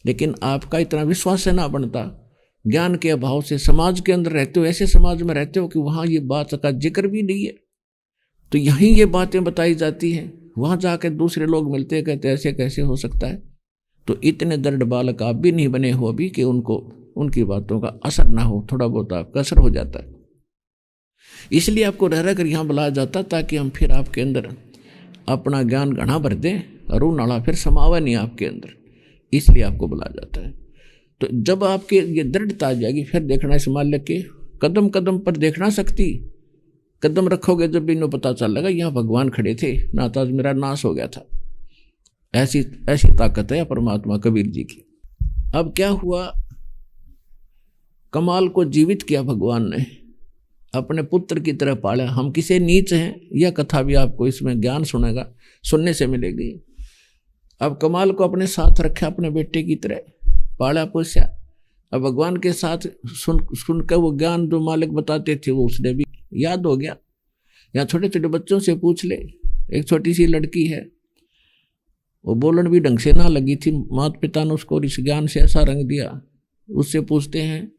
लेकिन आपका इतना विश्वास से ना बनता, ज्ञान के अभाव से समाज के अंदर रहते हो, ऐसे समाज में रहते हो कि वहाँ ये बात का जिक्र भी नहीं है, तो यहीं ये बातें बताई जाती हैं। वहाँ जाकर दूसरे लोग मिलते हैं, कहते ऐसे कैसे हो सकता है। तो इतने दृढ़ बालक आप भी नहीं बने हो अभी कि उनको उनकी बातों का असर ना हो, थोड़ा बहुत आपका असर हो जाता है। इसलिए आपको रह कर यहाँ बुलाया जाता, ताकि हम फिर आपके अंदर अपना ज्ञान घना भर दें और वो नाला फिर समावे नहीं आपके अंदर, इसलिए आपको बुलाया जाता है। तो जब आपके ये दृढ़ता आ जाएगी, फिर देखना इस माल्य के कदम कदम पर देखना शक्ति, कदम रखोगे जब इन्हें पता चलेगा यहाँ भगवान खड़े थे, ना तो आज मेरा नाश हो गया था। ऐसी ताकत है परमात्मा कबीर जी की। अब क्या हुआ, कमाल को जीवित किया भगवान ने, अपने पुत्र की तरह पाला। हम किसे नीच हैं, यह कथा भी आपको इसमें ज्ञान सुनने से मिलेगी। अब कमाल को अपने साथ रखा, अपने बेटे की तरह पाला पोसा। अब भगवान के साथ सुनकर वो ज्ञान जो मालिक बताते थे वो उसने भी याद हो गया। यहाँ छोटे छोटे बच्चों से पूछ ले, एक छोटी सी लड़की है, वो बोलन भी ढंग से ना लगी थी, माता पिता ने उसको इस ज्ञान से ऐसा रंग दिया। उससे पूछते हैं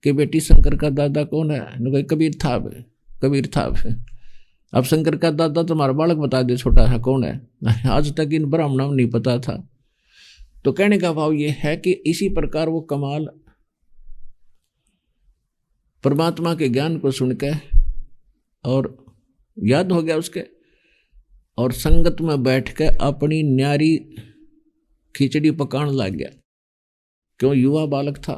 कि बेटी शंकर का दादा कौन है, कबीर था। अब शंकर का दादा तुम्हारा बालक बता दे छोटा है कौन है, आज तक इन ब्राह्मणों को नहीं पता था। तो कहने का भाव ये है कि इसी प्रकार वो कमाल परमात्मा के ज्ञान को सुनकर और याद हो गया उसके, और संगत में बैठकर अपनी न्यारी खिचड़ी पकाने लग गया। क्यों, युवा बालक था,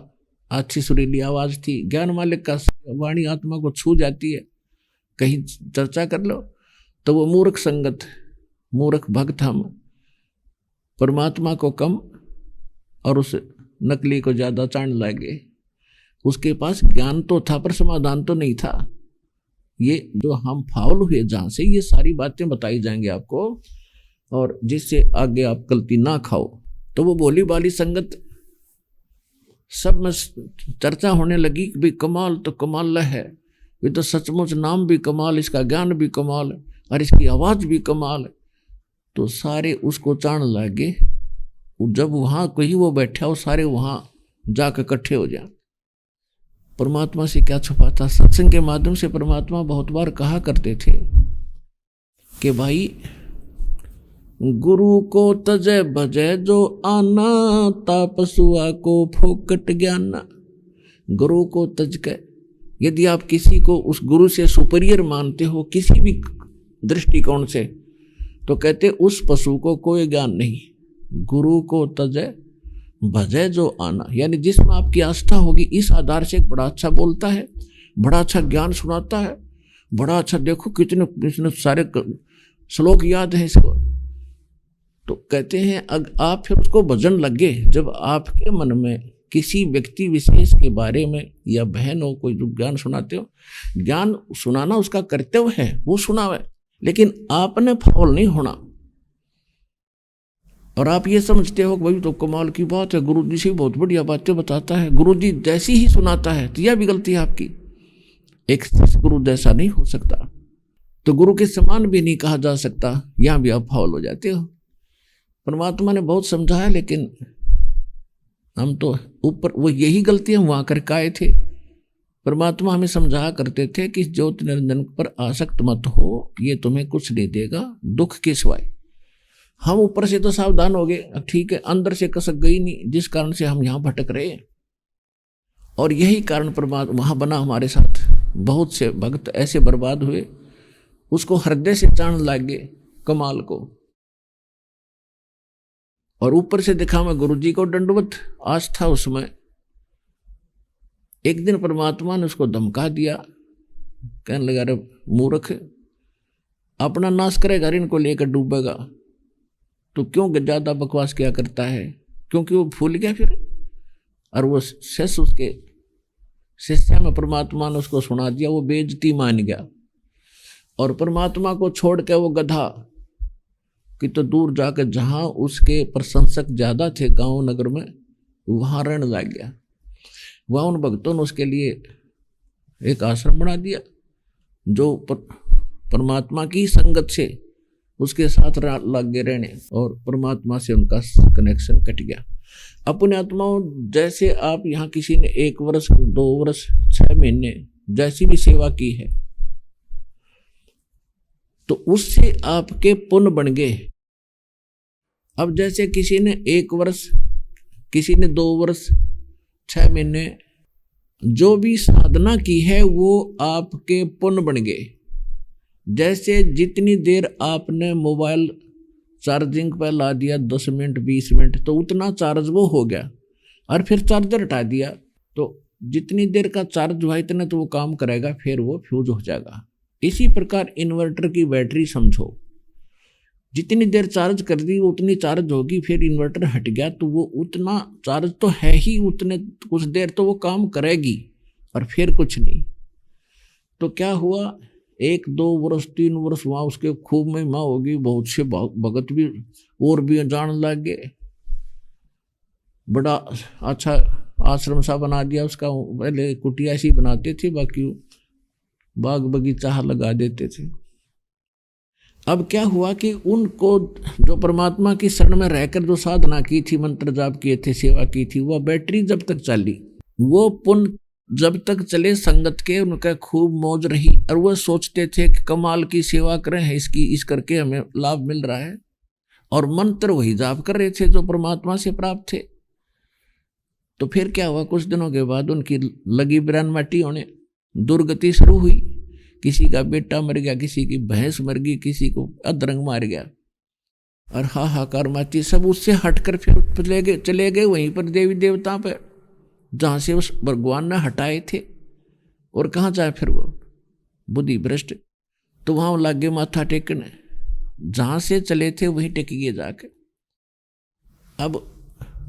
अच्छी सुरीली आवाज थी, ज्ञान मालिक का वाणी आत्मा को छू जाती है। कहीं चर्चा कर लो तो वो मूर्ख संगत, मूर्ख भक्त हम, परमात्मा को कम और उस नकली को ज्यादा चाण लगे। उसके पास ज्ञान तो था पर समाधान तो नहीं था। ये जो हम फाउल हुए जहां से, ये सारी बातें बताई जाएंगी आपको, और जिससे आगे आप गलती ना खाओ। तो वो भोली बाली संगत सब में चर्चा होने लगी कि भाई कमाल तो कमाल है, ये तो सचमुच नाम भी कमाल, इसका ज्ञान भी कमाल और इसकी आवाज भी कमाल। तो सारे उसको चाण लगे। जब वहां कहीं वो बैठा हो, सारे वहां जाकर इकट्ठे हो जाए। परमात्मा से क्या छुपा था। सत्संग के माध्यम से परमात्मा बहुत बार कहा करते थे कि भाई गुरु को तजय भजय जो आना, तापसुआ को फोकट ज्ञाना। गुरु को तज के, यदि आप किसी को उस गुरु से सुपीरियर मानते हो किसी भी दृष्टिकोण से, तो कहते उस पशु को कोई ज्ञान नहीं। गुरु को तजय भजय जो आना, यानी जिसमें आपकी आस्था होगी, इस आधार से बड़ा अच्छा बोलता है, बड़ा अच्छा ज्ञान सुनाता है, बड़ा अच्छा, देखो कितने सारे श्लोक याद है इसको। तो कहते हैं अगर आप फिर उसको भजन लगे, जब आपके मन में किसी व्यक्ति विशेष के बारे में या बहन हो कोई जो ज्ञान सुनाते हो, ज्ञान सुनाना उसका कर्तव्य है, वो सुनावे, लेकिन आपने फाउल नहीं होना। और आप ये समझते हो कि भाई तो कमाल की बात है, गुरु जी से बहुत बढ़िया बातें बताता है, गुरु जी जैसी ही सुनाता है, तो यह भी गलती है आपकी। एक गुरु जैसा नहीं हो सकता, तो गुरु के समान भी नहीं कहा जा सकता, यहां भी आप फाउल हो जाते हो। परमात्मा ने बहुत समझाया, लेकिन हम तो ऊपर वो यही गलती हम वहां करके आए थे। परमात्मा हमें समझाया करते थे कि ज्योति निरंजन पर आसक्त मत हो, ये तुम्हें कुछ नहीं देगा दुख के सिवाय। हम ऊपर से तो सावधान हो गए, ठीक है, अंदर से कसक गई नहीं, जिस कारण से हम यहां भटक रहे हैं। और यही कारण परमात्मा वहां बना हमारे साथ। बहुत से भक्त ऐसे बर्बाद हुए, उसको हृदय से जान लागे कमाल को। और ऊपर से दिखा मैं गुरु जी को दंडवत आस्था उसमें। एक दिन परमात्मा ने उसको धमका दिया, कहने लगा रे मूर्ख, अपना नाश करेगा, इनको लेकर डूबेगा, तो क्यों ज्यादा बकवास क्या करता है? क्योंकि वो भूल गया फिर। और वो शिष्य उसके शिष्य में परमात्मा ने उसको सुना दिया, वो बेइज्जती मान गया। और परमात्मा को छोड़ के वो गधा कि तो दूर जाकर जहां उसके प्रशंसक ज्यादा थे गांव नगर में, वहां रहने लग गया। वहां उन भक्तों ने उसके लिए एक आश्रम बना दिया, जो परमात्मा की संगत से उसके साथ लगे रहने, और परमात्मा से उनका कनेक्शन कट गया। अपने आत्माओं, जैसे आप यहाँ किसी ने 1 वर्ष 2 वर्ष 6 महीने जैसी भी सेवा की है, तो उससे आपके पुण्य बन गए। अब जैसे किसी ने 1 वर्ष, किसी ने 2 वर्ष 6 महीने जो भी साधना की है, वो आपके पुण्य बन गए। जैसे जितनी देर आपने मोबाइल चार्जिंग पर ला दिया 10 मिनट 20 मिनट, तो उतना चार्ज वो हो गया, और फिर चार्जर हटा दिया तो जितनी देर का चार्ज हुआ इतना तो वो काम करेगा, फिर वो फ्यूज हो जाएगा। इसी प्रकार इन्वर्टर की बैटरी समझो, जितनी देर चार्ज कर दी वो उतनी चार्ज होगी, फिर इन्वर्टर हट गया तो वो उतना चार्ज तो है ही, उतने कुछ देर तो वो काम करेगी और फिर कुछ नहीं। तो क्या हुआ, 1 2 वर्ष 3 वर्ष वहाँ उसके खूब महिमा होगी, बहुत से भगत भी और भी जान लग गए, बड़ा अच्छा आश्रम सा बना दिया उसका। पहले कुटिया सी बनाते थे, बाकी बाग बगीचा लगा देते थे। अब क्या हुआ कि उनको जो परमात्मा की शरण में रहकर जो साधना की थी, मंत्र जाप किए थे, सेवा की थी, वह बैटरी जब तक चली, वो पुण्य जब तक चले संगत के, उनका खूब मौज रही। और वह सोचते थे कि कमाल की सेवा करें हैं, इसकी इस करके हमें लाभ मिल रहा है, और मंत्र वही जाप कर रहे थे जो परमात्मा से प्राप्त थे। तो फिर क्या हुआ, कुछ दिनों के बाद उनकी लगी बिरान माटी होने, दुर्गति शुरू हुई। किसी का बेटा मर गया, किसी की भैंस मर गई, किसी को अधरंग मार गया, और हाहाकार माची। सब उससे हटकर फिर चले गए वहीं पर देवी देवता पर, जहां से उस भगवान ने हटाए थे। और कहाँ जाए फिर वो बुद्धि भ्रष्ट, तो वहां लागे माथा टेकने, जहां से चले थे वहीं टेक गए जाके। अब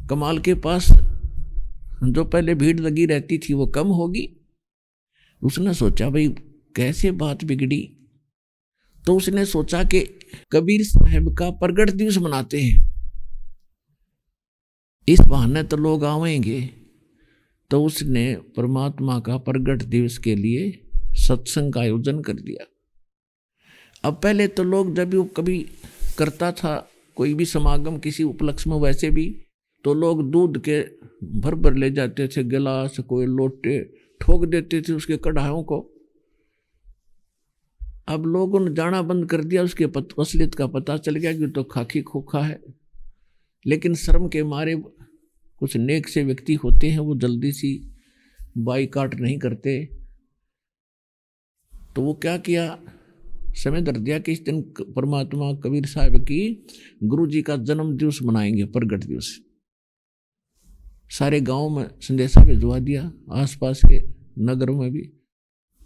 कमाल के पास जो पहले भीड़ लगी रहती थी वो कम होगी। उसने सोचा भाई कैसे बात बिगड़ी, तो उसने सोचा कि कबीर साहब का प्रगट दिवस मनाते हैं, इस बहाने तो लोग आवेंगे। तो उसने परमात्मा का प्रगट दिवस के लिए सत्संग का आयोजन कर दिया। अब पहले तो लोग जब भी कभी करता था कोई भी समागम किसी उपलक्ष्य में, वैसे भी तो लोग दूध के भर भर ले जाते थे, गिलास कोई लोटे ठोक देते थे उसके कढ़ाइयों को। अब लोगों ने जाना बंद कर दिया, उसके असलियत का पता चल गया कि तो खाकी खोखा है। लेकिन शर्म के मारे कुछ नेक से व्यक्ति होते हैं, वो जल्दी सी बाईकाट नहीं करते। तो वो क्या किया, समय धर दिया कि इस दिन परमात्मा कबीर साहब की गुरु जी का जन्म दिवस मनाएंगे, प्रगट दिवस। सारे गांव में संदेशा भिजवा दिया, आसपास के नगर में भी।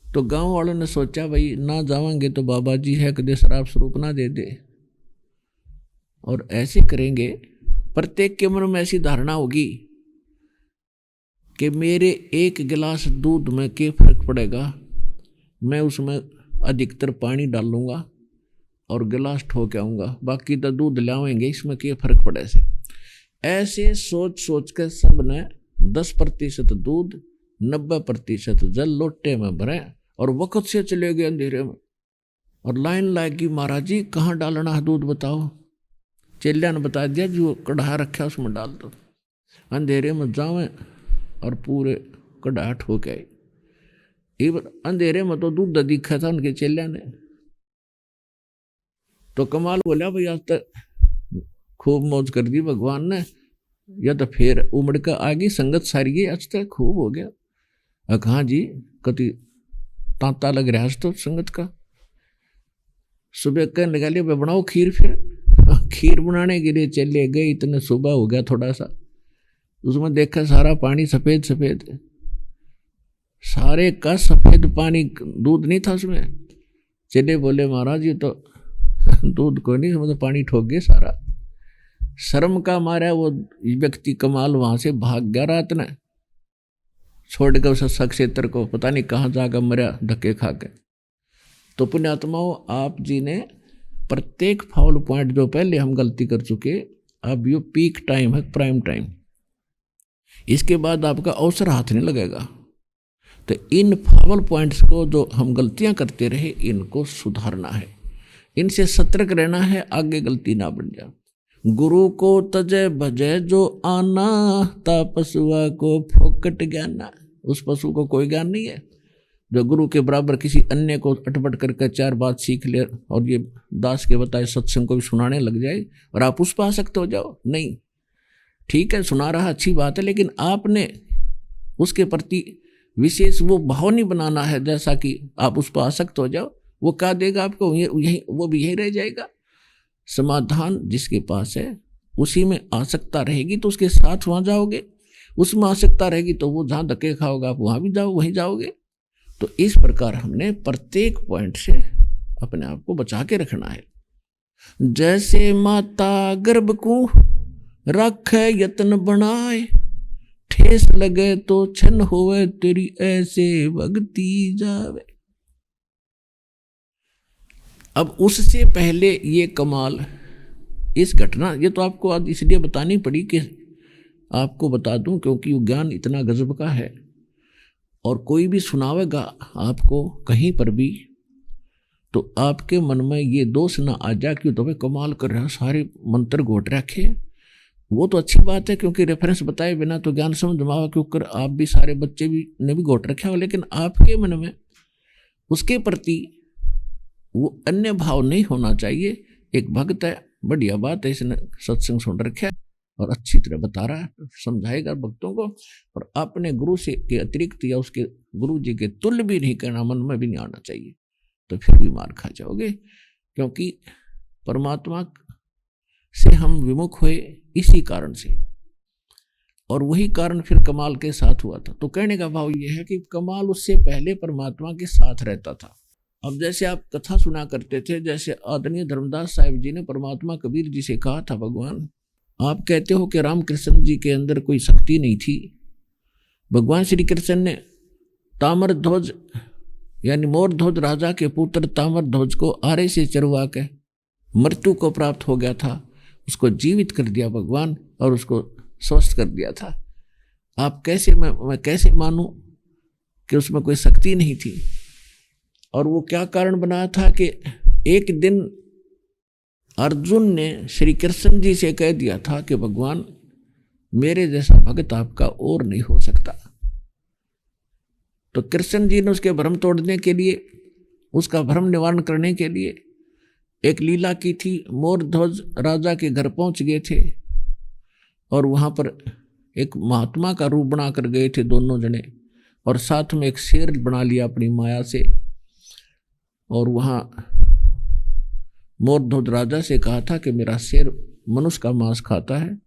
तो गांव वालों ने सोचा भाई ना जाएंगे तो बाबा जी है, कदे शराब स्वरूप ना दे दे, और ऐसे करेंगे प्रत्येक के मन में ऐसी धारणा होगी कि मेरे 1 गिलास दूध में क्या फर्क पड़ेगा, मैं उसमें अधिकतर पानी डालूंगा और गिलास ठोक आऊंगा, बाकी तो दूध लाएंगे, इसमें क्या फर्क पड़े। ऐसे सोच सोच कर सब ने 10% दूध 90% जल लोटे में भरे और वक्त से चले गए अंधेरे में। और लाइन लाएगी, महाराज जी कहाँ डालना है दूध बताओ। चेलिया ने बता दिया जो कढ़ा रखा उसमें डाल दो। अंधेरे में जावे और पूरे कड़ाहट हो गए। अंधेरे में तो दूध दिखा था उनके चेल्या ने। तो कमाल बोला भाई आज तक खूब मौज कर दी भगवान ने, या तो फिर उमड़ का आगे संगत सारी गई, आज तक खूब हो गया। कहा जी कति तांता लग रहा है तो संगत का। सुबह कहने लगा लिया बनाओ खीर। फिर खीर बनाने के लिए चले गए, इतने सुबह हो गया थोड़ा सा, उसमें देखा सारा पानी सफेद सफेद, सारे का सफेद पानी, दूध नहीं था उसमें। चले बोले महाराज ये तो दूध को नहीं, मतलब पानी ठोक गए सारा। शर्म का मारा वो व्यक्ति कमाल वहां से भाग गया रात ने, छोड़ कर उस क्षेत्र को, पता नहीं कहाँ जाकर मरा धक्के खा के। तो पुण्यात्माओं, आप जी ने प्रत्येक फाउल पॉइंट जो पहले हम गलती कर चुके, अब ये पीक टाइम है, प्राइम टाइम, इसके बाद आपका अवसर हाथ नहीं लगेगा। तो इन फाउल पॉइंट्स को जो हम गलतियां करते रहे, इनको सुधारना है, इनसे सतर्क रहना है, आगे गलती ना बन जाए। गुरु को तजय भजय जो आना, ता पशुआ को फोकट ज्ञाना। उस पशु को कोई ज्ञान नहीं है जो गुरु के बराबर किसी अन्य को अटपट करके चार बात सीख ले और ये दास के बताए सत्संग को भी सुनाने लग जाए और आप उस पर आसक्त हो जाओ। नहीं, ठीक है सुना रहा अच्छी बात है, लेकिन आपने उसके प्रति विशेष वो भाव नहीं बनाना है जैसा कि आप उस पर आसक्त हो जाओ। वो क्या देगा आपको, यही वो भी यही रह जाएगा। समाधान जिसके पास है उसी में आसक्ता रहेगी तो उसके साथ वहां जाओगे, उसमें आसक्ता रहेगी तो वो जहां धक्के खाओगा आप वहां भी जाओ, वहीं जाओगे। तो इस प्रकार हमने प्रत्येक पॉइंट से अपने आप को बचा के रखना है। जैसे माता गर्भ को रखे यत्न बनाए, ठेस लगे तो छन होवे तेरी ऐसे भक्ति जावे। अब उससे पहले ये कमाल, इस घटना, ये तो आपको आज इसलिए बतानी पड़ी कि आपको बता दूं क्योंकि वो ज्ञान इतना गजब का है, और कोई भी सुनावेगा आपको कहीं पर भी तो आपके मन में ये दोष ना आ जाए कि तो भाई कमाल कर रहा, सारे मंत्र घोट रखे। वो तो अच्छी बात है क्योंकि रेफरेंस बताए बिना तो ज्ञान समझ मावा के ऊपर आप भी सारे बच्चे भी ने भी घोट रखा हो, लेकिन आपके मन में उसके प्रति वो अन्य भाव नहीं होना चाहिए। एक भक्त है, बढ़िया बात है, इसने सत्संग सुन रखा है और अच्छी तरह बता रहा है, समझाएगा भक्तों को, और अपने गुरु से के अतिरिक्त या उसके गुरु जी के तुल्य भी नहीं कहना, मन में भी नहीं आना चाहिए, तो फिर भी मार खा जाओगे। क्योंकि परमात्मा से हम विमुख हुए इसी कारण से, और वही कारण फिर कमाल के साथ हुआ था। तो कहने का भाव यह है कि कमाल उससे पहले परमात्मा के साथ रहता था। अब जैसे आप कथा सुना करते थे, जैसे आदरणीय धर्मदास साहिब जी ने परमात्मा कबीर जी से कहा था, भगवान आप कहते हो कि रामकृष्ण जी के अंदर कोई शक्ति नहीं थी। भगवान श्री कृष्ण ने ताम्र ध्वज यानी मोर ध्वज राजा के पुत्र ताम्र ध्वज को आरे से चरवा के मृत्यु को प्राप्त हो गया था, उसको जीवित कर दिया भगवान और उसको स्वस्थ कर दिया था। आप कैसे, मैं कैसे मानूं कि उसमें कोई शक्ति नहीं थी? और वो क्या कारण बनाया था कि एक दिन अर्जुन ने श्री कृष्ण जी से कह दिया था कि भगवान मेरे जैसा भक्त आपका और नहीं हो सकता। तो कृष्ण जी ने उसके भ्रम तोड़ने के लिए, उसका भ्रम निवारण करने के लिए एक लीला की थी। मोर ध्वज राजा के घर पहुंच गए थे और वहां पर एक महात्मा का रूप बनाकर गए थे दोनों जने, और साथ में एक शेर बना लिया अपनी माया से, और वहां मोर ध्वज राजा से कहा था कि मेरा शेर मनुष्य का मांस खाता है।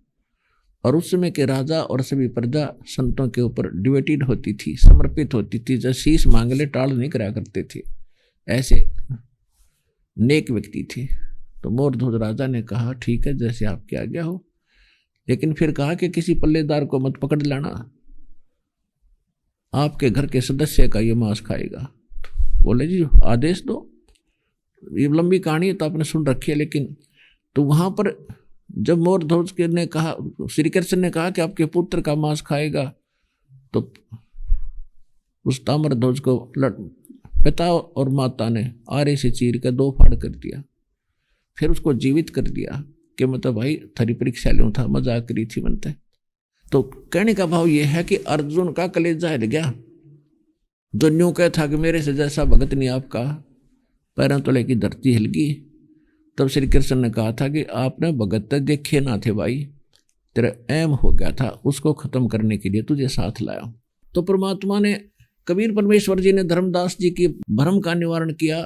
और उस समय के राजा और सभी प्रजा संतों के ऊपर डिवेटेड होती थी, समर्पित होती थी, जब शीश मांगले टाल नहीं करा करते थे, ऐसे नेक व्यक्ति थे। तो मोर ध्वज राजा ने कहा ठीक है जैसे आपके आज्ञा हो, लेकिन फिर कहा कि किसी पल्लेदार को मत पकड़ लाना, आपके घर के सदस्य का ये मांस खाएगा। बोले जी आदेश दो। ये लंबी कहानी है तो आपने सुन रखी है, लेकिन तो वहां पर जब मोर ध्वज ने कहा, श्री कृष्ण ने कहा कि आपके पुत्र का मांस खाएगा, तो उस ताम्र ध्वज को पिता और माता ने आरे से चीर कर दो फाड़ कर दिया, फिर उसको जीवित कर दिया कि मतलब भाई थारी परीक्षा लियो था, मजाक करी थी बनते। तो कहने का भाव यह है कि अर्जुन का कलेजा हिल गया। जो न्यू कह था कि मेरे से जैसा भगत नहीं आपका, पैरों तले की धरती हिल गई। तब श्री कृष्ण ने कहा था कि आपने भगत देखे ना थे भाई, तेरा एम हो गया था, उसको खत्म करने के लिए तुझे साथ लाया। तो परमात्मा ने, कबीर परमेश्वर जी ने धर्मदास जी की भ्रम का निवारण किया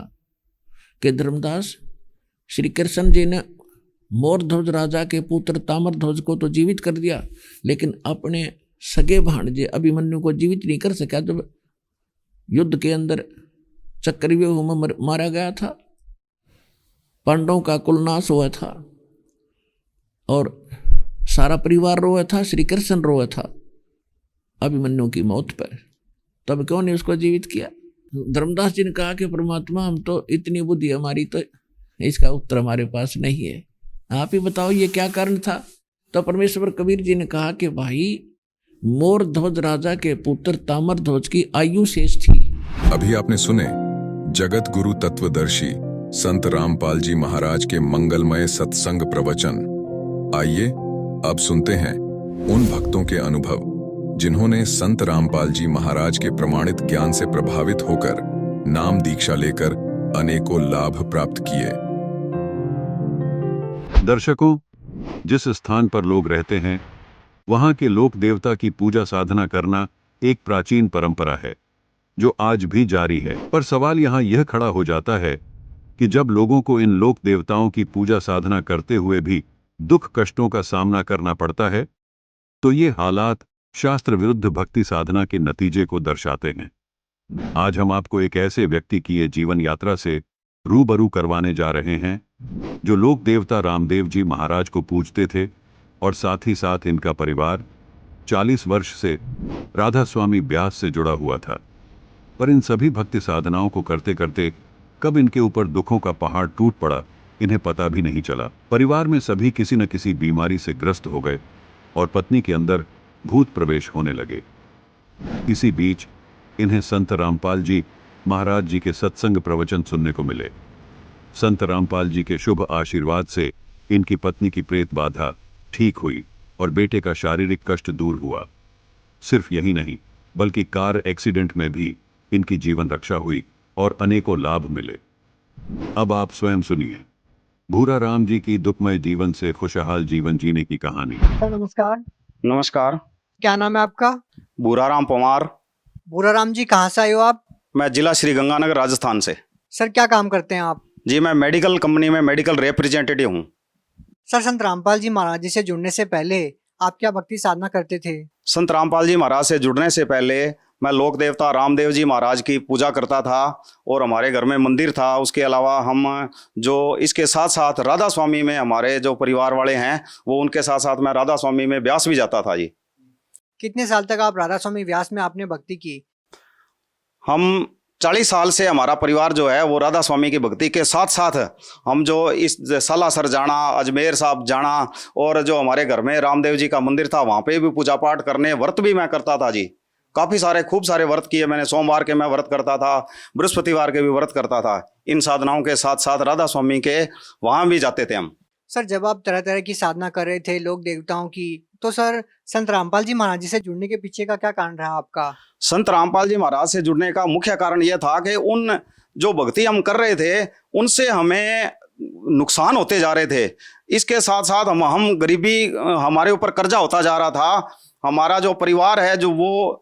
कि धर्मदास, श्री कृष्ण जी ने मोरध्वज राजा के पुत्र ताम्रध्वज को तो जीवित कर दिया, लेकिन अपने सगे भाणजे अभिमन्यु को जीवित नहीं कर सका। जब युद्ध के अंदर चक्रव्यूह में मारा गया था, पांडवों का कुल नाश हुआ था और सारा परिवार रोया था, श्री कृष्ण रोया था अभिमन्यु की मौत पर, तब क्यों नहीं उसको जीवित किया? धर्मदास जी ने कहा कि परमात्मा, हम तो इतनी बुद्धि हमारी, तो इसका उत्तर हमारे पास नहीं है, आप ही बताओ ये क्या कारण था। तो परमेश्वर कबीर जी ने कहा कि भाई, मोरध्वज राजा के पुत्र ताम्रध्वज की आयु शेष थी। अभी आपने सुने जगत गुरु तत्वदर्शी संत रामपाल जी महाराज के मंगलमय सत्संग प्रवचन। आइए अब सुनते हैं उन भक्तों के अनुभव जिन्होंने संत रामपाल जी महाराज के प्रमाणित ज्ञान से प्रभावित होकर नाम दीक्षा लेकर अनेकों लाभ प्राप्त किए। दर्शकों, जिस स्थान पर लोग रहते हैं वहां के लोक देवता की पूजा साधना करना एक प्राचीन परंपरा है जो आज भी जारी है। पर सवाल यहां यह खड़ा हो जाता है कि जब लोगों को इन लोक देवताओं की पूजा साधना करते हुए भी दुख कष्टों का सामना करना पड़ता है, तो ये हालात शास्त्र विरुद्ध भक्ति साधना के नतीजे को दर्शाते हैं। आज हम आपको एक ऐसे व्यक्ति की ये जीवन यात्रा से रूबरू करवाने जा रहे हैं जो लोक देवता रामदेव जी महाराज को पूजते थे और साथ ही साथ इनका परिवार 40 वर्ष से राधा स्वामी ब्यास से जुड़ा हुआ था। पर इन सभी भक्ति साधनाओं को करते करते कब इनके ऊपर दुखों का पहाड़ टूट पड़ा, इन्हें पता भी नहीं चला। परिवार में सभी किसी न किसी बीमारी से ग्रस्त हो गए और पत्नी के अंदर भूत प्रवेश होने लगे। इसी बीच इन्हें संत रामपाल जी महाराज जी के सत्संग प्रवचन सुनने को मिले। संत रामपाल जी के शुभ आशीर्वाद से इनकी पत्नी की प्रेत बाधा ठीक हुई और बेटे का शारीरिक कष्ट दूर हुआ। सिर्फ यही नहीं, बल्कि कार एक्सीडेंट में भी इनकी जीवन रक्षा हुई और अनेकों लाभ मिले। अब आप स्वयं सुनिए भूरा राम जी की दुखमय जीवन से खुशहाल जीवन जीने की कहानी। सर नमस्कार। नमस्कार। क्या नाम है आपका? भूराराम पवार। भूराराम जी, कहाँ से आए हो आप? मैं जिला श्री गंगानगर राजस्थान से। सर क्या काम करते हैं आप? जी मैं मेडिकल कंपनी में मेडिकल रिप्रेजेंटेटिव हूँ। सर संत रामपाल जी महाराज जी से जुड़ने से पहले आप क्या भक्ति साधना करते थे? संत रामपाल जी महाराज से जुड़ने से पहले मैं लोक देवता रामदेव जी महाराज की पूजा करता था और हमारे घर में मंदिर था। उसके अलावा हम जो इसके साथ साथ राधा स्वामी में हमारे जो परिवार वाले हैं वो उनके साथ साथ मैं राधा स्वामी में व्यास भी जाता था जी। कितने साल तक आप राधा स्वामी व्यास में आपने भक्ति की? हम 40 साल से हमारा परिवार जो है वो राधा स्वामी की भक्ति के साथ साथ हम जो इस सालासर जाना, अजमेर साहब जाना और जो हमारे घर में रामदेव जी का मंदिर था वहाँ पे भी पूजा पाठ करने, व्रत भी मैं करता था जी। काफ़ी सारे खूब सारे व्रत किए मैंने। सोमवार के मैं व्रत करता था, बृहस्पतिवार के भी व्रत करता था। इन साधनाओं के साथ साथ राधा स्वामी के वहाँ भी जाते थे हम। सर जब आप तरह तरह की साधना कर रहे थे लोक देवताओं की, तो सर संत रामपाल जी महाराज जी से जुड़ने के पीछे का क्या कारण रहा आपका? संत रामपाल जी महाराज से जुड़ने का मुख्य कारण यह था कि उन जो भक्ति हम कर रहे थे उनसे हमें नुकसान होते जा रहे थे। इसके साथ साथ हम गरीबी, हमारे ऊपर कर्जा होता जा रहा था। हमारा जो परिवार है जो वो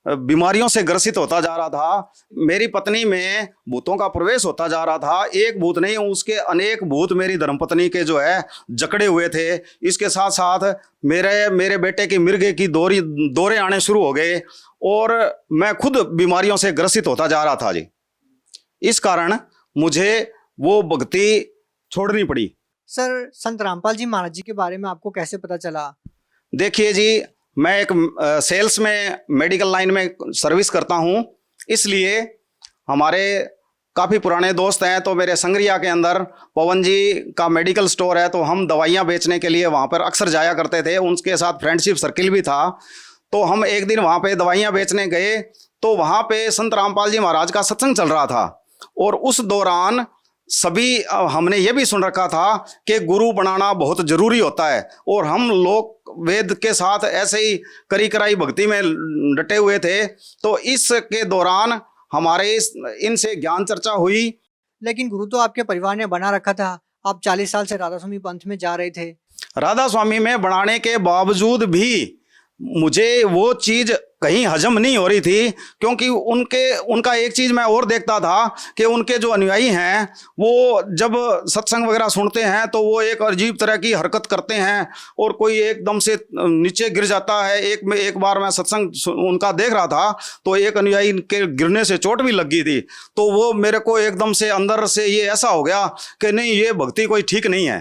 बीमारियों से ग्रसित होता जा रहा था। मेरी पत्नी में भूतों का प्रवेश होता जा रहा था। एक भूत नहीं, उसके अनेक भूत मेरी धर्मपत्नी के जो है जकड़े हुए थे। इसके साथ साथ मेरे बेटे की मिर्गे की दौरे आने शुरू हो गए और मैं खुद बीमारियों से ग्रसित होता जा रहा था जी। इस कारण मुझे वो भक्ति छोड़नी पड़ी। सर संत रामपाल जी महाराज जी के बारे में आपको कैसे पता चला? देखिए जी, मैं एक सेल्स में मेडिकल लाइन में सर्विस करता हूं, इसलिए हमारे काफ़ी पुराने दोस्त हैं। तो मेरे संगरिया के अंदर पवन जी का मेडिकल स्टोर है, तो हम दवाइयां बेचने के लिए वहां पर अक्सर जाया करते थे। उनके साथ फ्रेंडशिप सर्किल भी था। तो हम एक दिन वहां पे दवाइयां बेचने गए तो वहां पे संत रामपाल जी महाराज का सत्संग चल रहा था और उस दौरान सभी हमने ये भी सुन रखा था कि गुरु बनाना बहुत जरूरी होता है, और हम लोग वेद के साथ ऐसे ही करी कराई भक्ति में डटे हुए थे। तो इसके दौरान हमारे इनसे ज्ञान चर्चा हुई। लेकिन गुरु तो आपके परिवार ने बना रखा था, आप 40 साल से राधा स्वामी पंथ में जा रहे थे। राधा स्वामी में बनाने के बावजूद भी मुझे वो चीज कहीं हजम नहीं हो रही थी, क्योंकि उनका एक चीज मैं और देखता था कि उनके जो अनुयायी हैं वो जब सत्संग वगैरह सुनते हैं तो वो एक अजीब तरह की हरकत करते हैं, और कोई एकदम से नीचे गिर जाता है। एक बार मैं सत्संग उनका देख रहा था तो एक अनुयायी के गिरने से चोट भी लग गई थी। तो वो मेरे को एकदम से अंदर से ये ऐसा हो गया कि नहीं, ये भक्ति कोई ठीक नहीं है।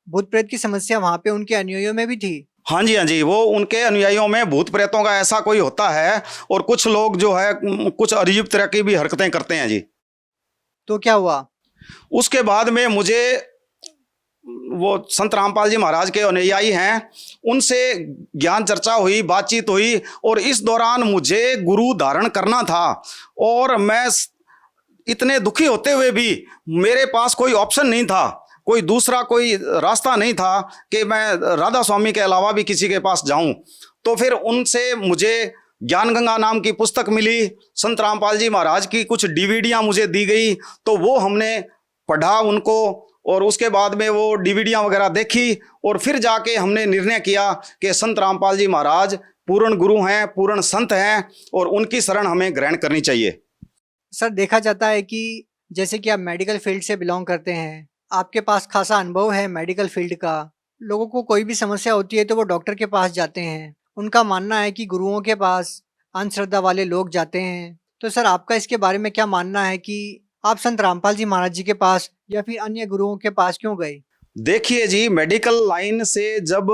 भूत प्रेत की समस्या वहां पे उनके अनुयायियों में भी थी। हाँ जी, हाँ जी, वो उनके अनुयायियों में भूत प्रेतों का ऐसा कोई होता है, और कुछ लोग जो है कुछ अजीब तरह की भी हरकतें करते हैं जी। तो क्या हुआ? उसके बाद में मुझे वो संत रामपाल जी महाराज के अनुयायी हैं, उनसे ज्ञान चर्चा हुई, बातचीत हुई, और इस दौरान मुझे गुरु धारण करना था। और मैं इतने दुखी होते हुए भी मेरे पास कोई ऑप्शन नहीं था, कोई दूसरा कोई रास्ता नहीं था कि मैं राधा स्वामी के अलावा भी किसी के पास जाऊं। तो फिर उनसे मुझे ज्ञान गंगा नाम की पुस्तक मिली, संत रामपाल जी महाराज की कुछ डीवीडियां मुझे दी गई, तो वो हमने पढ़ा उनको, और उसके बाद में वो डीवीडियां वगैरह देखी, और फिर जाके हमने निर्णय किया कि संत रामपाल जी महाराज पूर्ण गुरु हैं, पूर्ण संत हैं, और उनकी शरण हमें ग्रहण करनी चाहिए। सर, देखा जाता है कि जैसे कि आप मेडिकल फील्ड से बिलोंग करते हैं, आपके पास खासा अनुभव है मेडिकल फील्ड का। लोगों को कोई भी समस्या होती है तो वो डॉक्टर के पास जाते हैं। उनका मानना है कि गुरुओं के पास अंधश्रद्धा वाले लोग जाते हैं। तो सर, आपका इसके बारे में क्या मानना है कि आप संत रामपाल जी महाराज जी के पास या फिर अन्य गुरुओं के पास क्यों गए? देखिए जी, मेडिकल लाइन से जब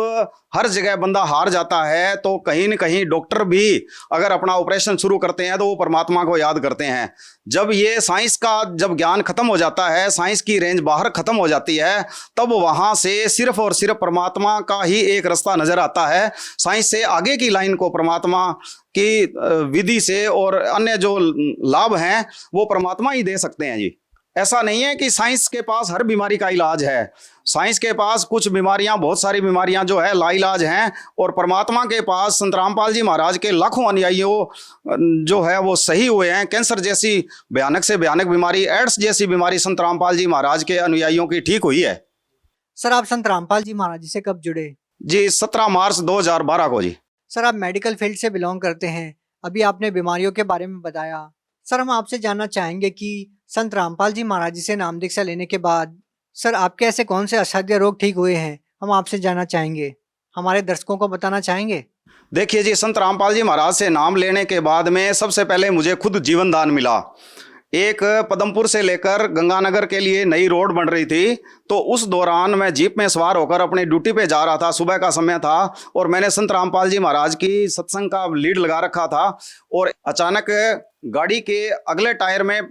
हर जगह बंदा हार जाता है तो कहीं न कहीं डॉक्टर भी अगर अपना ऑपरेशन शुरू करते हैं तो वो परमात्मा को याद करते हैं। जब ये साइंस का जब ज्ञान खत्म हो जाता है, साइंस की रेंज बाहर खत्म हो जाती है, तब वहां से सिर्फ और सिर्फ परमात्मा का ही एक रास्ता नजर आता है। साइंस से आगे की लाइन को परमात्मा की विधि से और अन्य जो लाभ हैं वो परमात्मा ही दे सकते हैं जी। ऐसा नहीं है कि साइंस के पास हर बीमारी का इलाज है। साइंस के पास कुछ बीमारियां, बहुत सारी बीमारियां जो है लाइलाज हैं, और परमात्मा के पास संत रामपाल जी महाराज के लाखों अनुयायियों जो है वो सही हुए हैं। कैंसर जैसी भयानक से भयानक बीमारी, एड्स जैसी बीमारी संत रामपाल जी महाराज के अनुयायियों की ठीक हुई है। सर, आप संत रामपाल जी महाराज जी से कब जुड़े? जी, 17 मार्च 2012 को जी। सर, आप मेडिकल फील्ड से बिलोंग करते हैं, अभी आपने बीमारियों के बारे में बताया। सर, हम आपसे जानना चाहेंगे कि संत रामपाल जी महाराज जी से नाम दीक्षा लेने के बाद सर आपके ऐसे कौन से असाध्य रोग ठीक हुए हैं, हम आपसे जानना चाहेंगे, हमारे दर्शकों को बताना चाहेंगे। देखिए जी, संत रामपाल जी महाराज से नाम लेने के बाद में सबसे पहले मुझे खुद जीवन दान मिला। एक पदमपुर से लेकर गंगानगर के लिए नई रोड बन रही थी, तो उस दौरान मैं जीप में सवार होकर अपनी ड्यूटी पे जा रहा था। सुबह का समय था और मैंने संत रामपाल जी महाराज की सत्संग का लीड लगा रखा था, और अचानक गाड़ी के अगले टायर में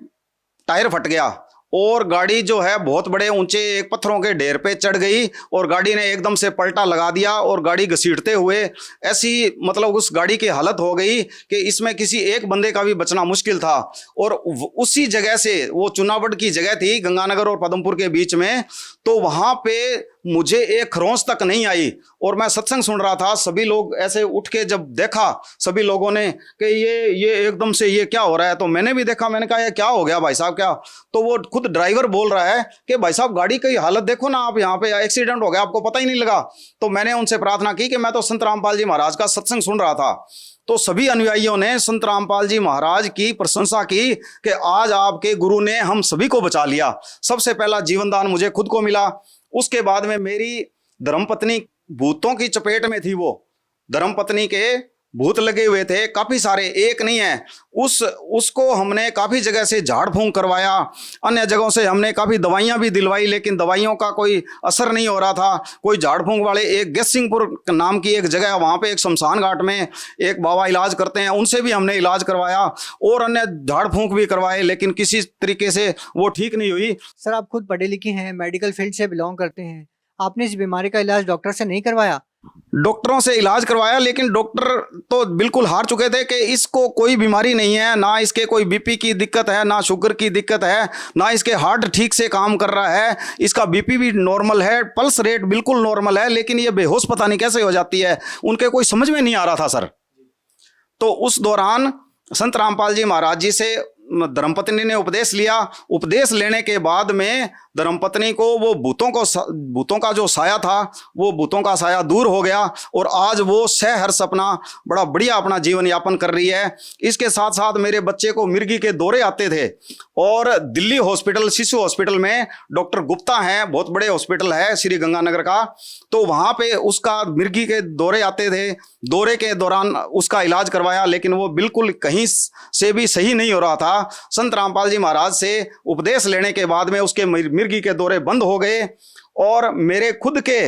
टायर फट गया और गाड़ी जो है बहुत बड़े ऊंचे एक पत्थरों के ढेर पे चढ़ गई, और गाड़ी ने एकदम से पलटा लगा दिया और गाड़ी घसीटते हुए ऐसी मतलब उस गाड़ी की हालत हो गई कि इसमें किसी एक बंदे का भी बचना मुश्किल था। और उसी जगह से, वो चुनावट की जगह थी गंगानगर और पदमपुर के बीच में, तो वहां पे मुझे एक खरोंच तक नहीं आई। और मैं सत्संग सुन रहा था, सभी लोग ऐसे उठ के जब देखा सभी लोगों ने कि ये एकदम से ये क्या हो रहा है, तो मैंने भी देखा। मैंने कहा ये क्या हो गया भाई साहब, क्या? तो वो खुद ड्राइवर बोल रहा है कि भाई साहब गाड़ी की हालत देखो ना, आप यहाँ पे एक्सीडेंट हो गया, आपको पता ही नहीं लगा। तो मैंने उनसे प्रार्थना की कि मैं तो संत रामपाल जी महाराज का सत्संग सुन रहा था। तो सभी अनुयायियों ने संत रामपाल जी महाराज की प्रशंसा की कि आज आपके गुरु ने हम सभी को बचा लिया। सबसे पहला जीवन दान मुझे खुद को मिला। उसके बाद में मेरी धर्मपत्नी भूतों की चपेट में थी। वो धर्मपत्नी के भूत लगे हुए थे काफी सारे, एक नहीं है। उसको हमने काफी जगह से झाड़ फूंक करवाया, अन्य जगहों से हमने काफी दवाइयां भी दिलवाई, लेकिन दवाइयों का कोई असर नहीं हो रहा था। कोई झाड़ फूंक वाले एक गेसिंगपुर नाम की एक जगह है, वहां पे एक शमशान घाट में एक बाबा इलाज करते हैं, उनसे भी हमने इलाज करवाया और अन्य झाड़ फूंक भी करवाए, लेकिन किसी तरीके से वो ठीक नहीं हुई। सर, आप खुद पढ़े लिखे हैं, मेडिकल फील्ड से बिलोंग करते हैं, आपने इस बीमारी का इलाज डॉक्टर से नहीं करवाया? डॉक्टरों से इलाज करवाया, लेकिन डॉक्टर तो बिल्कुल हार चुके थे कि इसको कोई बीमारी नहीं है, ना इसके कोई बीपी की दिक्कत है, ना शुगर की दिक्कत है, ना इसके हार्ट ठीक से काम कर रहा है, इसका बीपी भी नॉर्मल है, पल्स रेट बिल्कुल नॉर्मल है, लेकिन ये बेहोश पता नहीं कैसे हो जाती है, उनके कोई समझ में नहीं आ रहा था सर। तो उस दौरान संत रामपाल जी महाराज जी से धर्मपत्नी ने उपदेश लिया। उपदेश लेने के बाद में धर्मपत्नी को वो भूतों का जो साया था, वो भूतों का साया दूर हो गया और आज वो सहर्ष अपना बड़ा बढ़िया अपना जीवन यापन कर रही है। इसके साथ साथ मेरे बच्चे को मिर्गी के दौरे आते थे और दिल्ली हॉस्पिटल, शिशु हॉस्पिटल में डॉक्टर गुप्ता हैं, बहुत बड़े हॉस्पिटल है श्री गंगानगर का, तो वहां पे उसका मिर्गी के दौरे आते थे। दौरे के दौरान उसका इलाज करवाया, लेकिन वो बिल्कुल कहीं से भी सही नहीं हो रहा था। संत रामपाल जी महाराज से उपदेश लेने के बाद में उसके मिर्गी के दौरे बंद हो गए और मेरे खुद के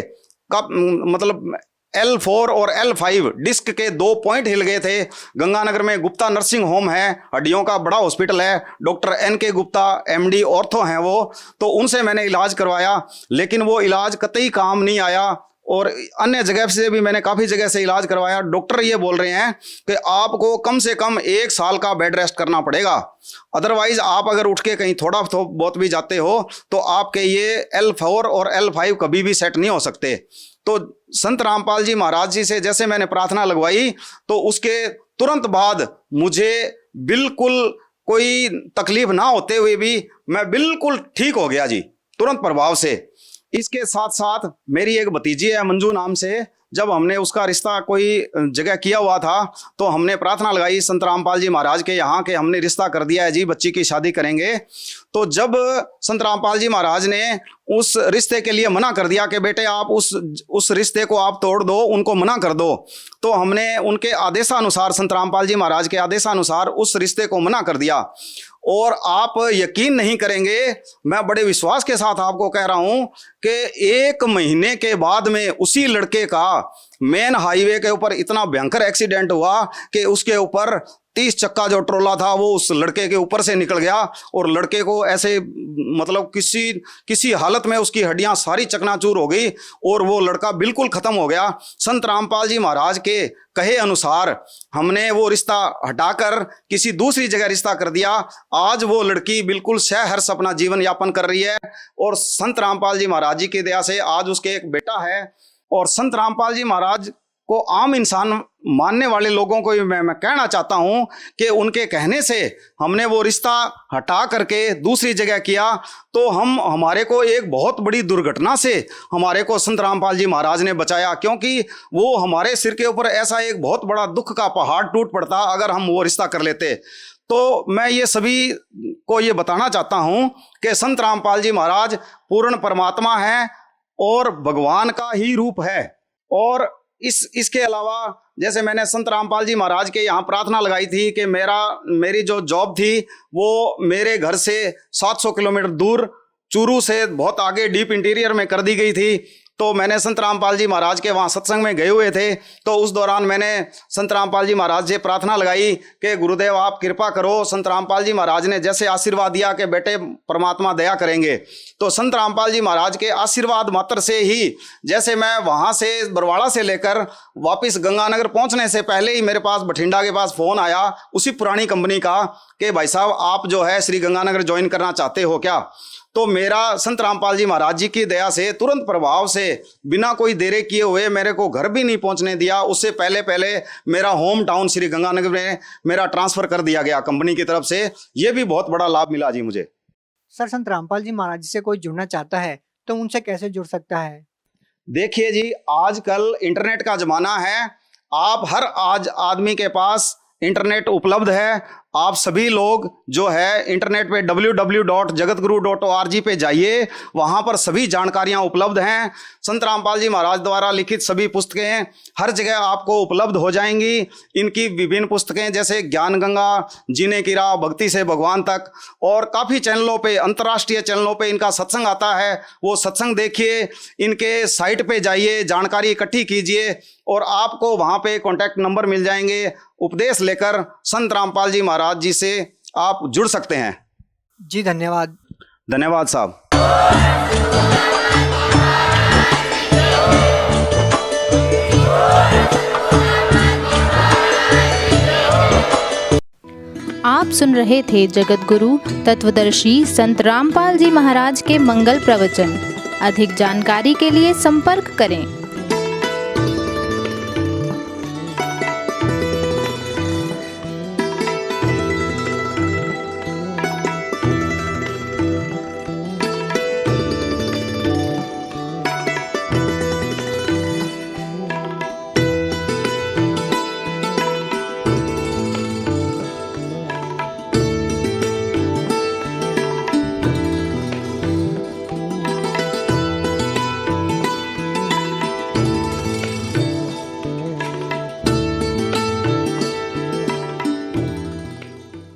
मतलब L4 और L5 डिस्क के 2 पॉइंट हिल गए थे। गंगानगर में गुप्ता नर्सिंग होम है, हड्डियों का बड़ा हॉस्पिटल है, doctor NK Gupta MD ortho हैं वो, तो उनसे मैंने इलाज करवाया, लेकिन वो इलाज कतई काम नहीं आया। और अन्य जगह से भी मैंने काफ़ी जगह से इलाज करवाया। डॉक्टर ये बोल रहे हैं कि आपको कम से कम 1 साल का बेड रेस्ट करना पड़ेगा, अदरवाइज आप अगर उठ के कहीं थोड़ा बहुत भी जाते हो तो आपके ये L4 और L5 कभी भी सेट नहीं हो सकते। तो संत रामपाल जी महाराज जी से जैसे मैंने प्रार्थना लगवाई तो उसके तुरंत बाद मुझे बिल्कुल कोई तकलीफ ना होते हुए भी मैं बिल्कुल ठीक हो गया जी, तुरंत प्रभाव से। इसके साथ साथ मेरी एक भतीजी है मंजू नाम से, जब हमने उसका रिश्ता कोई जगह किया हुआ था तो हमने प्रार्थना लगाई संत रामपाल जी महाराज के यहाँ के हमने रिश्ता कर दिया है जी, बच्ची की शादी करेंगे। तो जब संत रामपाल जी महाराज ने उस रिश्ते के लिए मना कर दिया कि बेटे आप उस रिश्ते को आप तोड़ दो, उनको मना कर दो, तो हमने उनके आदेशानुसार, संत रामपाल जी महाराज के आदेशानुसार उस रिश्ते को मना कर दिया। और आप यकीन नहीं करेंगे, मैं बड़े विश्वास के साथ आपको कह रहा हूं कि 1 महीने के बाद में उसी लड़के का मेन हाईवे के ऊपर इतना भयंकर एक्सीडेंट हुआ कि उसके ऊपर 30 चक्का जो ट्रोला था वो उस लड़के के ऊपर से निकल गया और लड़के को ऐसे मतलब किसी हालत में उसकी हड्डियां सारी चकनाचूर हो गई और वो लड़का बिल्कुल खत्म हो गया। संत रामपाल जी महाराज के कहे अनुसार हमने वो रिश्ता हटाकर किसी दूसरी जगह रिश्ता कर दिया। आज वो लड़की बिल्कुल सहर्ष अपना जीवन यापन कर रही है और संत रामपाल जी महाराज जी की दया से आज उसके एक बेटा है। और संत रामपाल जी महाराज को आम इंसान मानने वाले लोगों को मैं कहना चाहता हूं कि उनके कहने से हमने वो रिश्ता हटा करके दूसरी जगह किया तो हमारे को एक बहुत बड़ी दुर्घटना से हमारे को संत रामपाल जी महाराज ने बचाया, क्योंकि वो हमारे सिर के ऊपर ऐसा एक बहुत बड़ा दुख का पहाड़ टूट पड़ता अगर हम वो रिश्ता कर लेते। तो मैं ये सभी को ये बताना चाहता हूं कि संत रामपाल जी महाराज पूर्ण परमात्मा है और भगवान का ही रूप है। और इसके अलावा जैसे मैंने संत रामपाल जी महाराज के यहाँ प्रार्थना लगाई थी कि मेरी जो जॉब थी वो मेरे घर से 700 किलोमीटर दूर चूरू से बहुत आगे डीप इंटीरियर में कर दी गई थी। तो मैंने संत रामपाल जी महाराज के वहाँ सत्संग में गए हुए थे, तो उस दौरान मैंने संत रामपाल जी महाराज से प्रार्थना लगाई कि गुरुदेव आप कृपा करो। संत रामपाल जी महाराज ने जैसे आशीर्वाद दिया कि बेटे परमात्मा दया करेंगे, तो संत रामपाल जी महाराज के आशीर्वाद मात्र से ही जैसे मैं वहाँ से बरवाड़ा से लेकर वापस गंगानगर पहुँचने से पहले ही मेरे पास बठिंडा के पास फ़ोन आया उसी पुरानी कंपनी का कि भाई साहब आप जो है श्री गंगानगर ज्वाइन करना चाहते हो क्या। तो मेरा संत रामपाल जी महाराज जी की दया से तुरंत प्रभाव से बिना कोई देरी किए हुए मेरे को घर भी नहीं पहुंचने दिया, उससे पहले मेरा होम टाउन श्री गंगानगर में मेरा ट्रांसफर कर दिया गया कंपनी की तरफ से। ये भी बहुत बड़ा लाभ मिला जी मुझे। सर, संत रामपाल जी महाराज जी से कोई जुड़ना चाहता है तो उनसे कैसे जुड़ सकता है? देखिए जी, आजकल इंटरनेट का जमाना है, आप हर आज आदमी के पास इंटरनेट उपलब्ध है। आप सभी लोग जो है इंटरनेट पे www.jagatguru.org पे जाइए, वहाँ पर सभी जानकारियाँ उपलब्ध हैं। संत रामपाल जी महाराज द्वारा लिखित सभी पुस्तकें हर जगह आपको उपलब्ध हो जाएंगी। इनकी विभिन्न पुस्तकें जैसे ज्ञान गंगा, जीने की राह, भक्ति से भगवान तक, और काफ़ी चैनलों पे, अंतर्राष्ट्रीय चैनलों पे इनका सत्संग आता है, वो सत्संग देखिए, इनके साइट पे जाइए, जानकारी इकट्ठी कीजिए और आपको वहाँ पे कॉन्टैक्ट नंबर मिल जाएंगे। उपदेश लेकर संत रामपाल जी महाराज जी से आप जुड़ सकते हैं। जी धन्यवाद। धन्यवाद साहब। सुन रहे थे जगत गुरु तत्वदर्शी संत रामपाल जी महाराज के मंगल प्रवचन। अधिक जानकारी के लिए संपर्क करें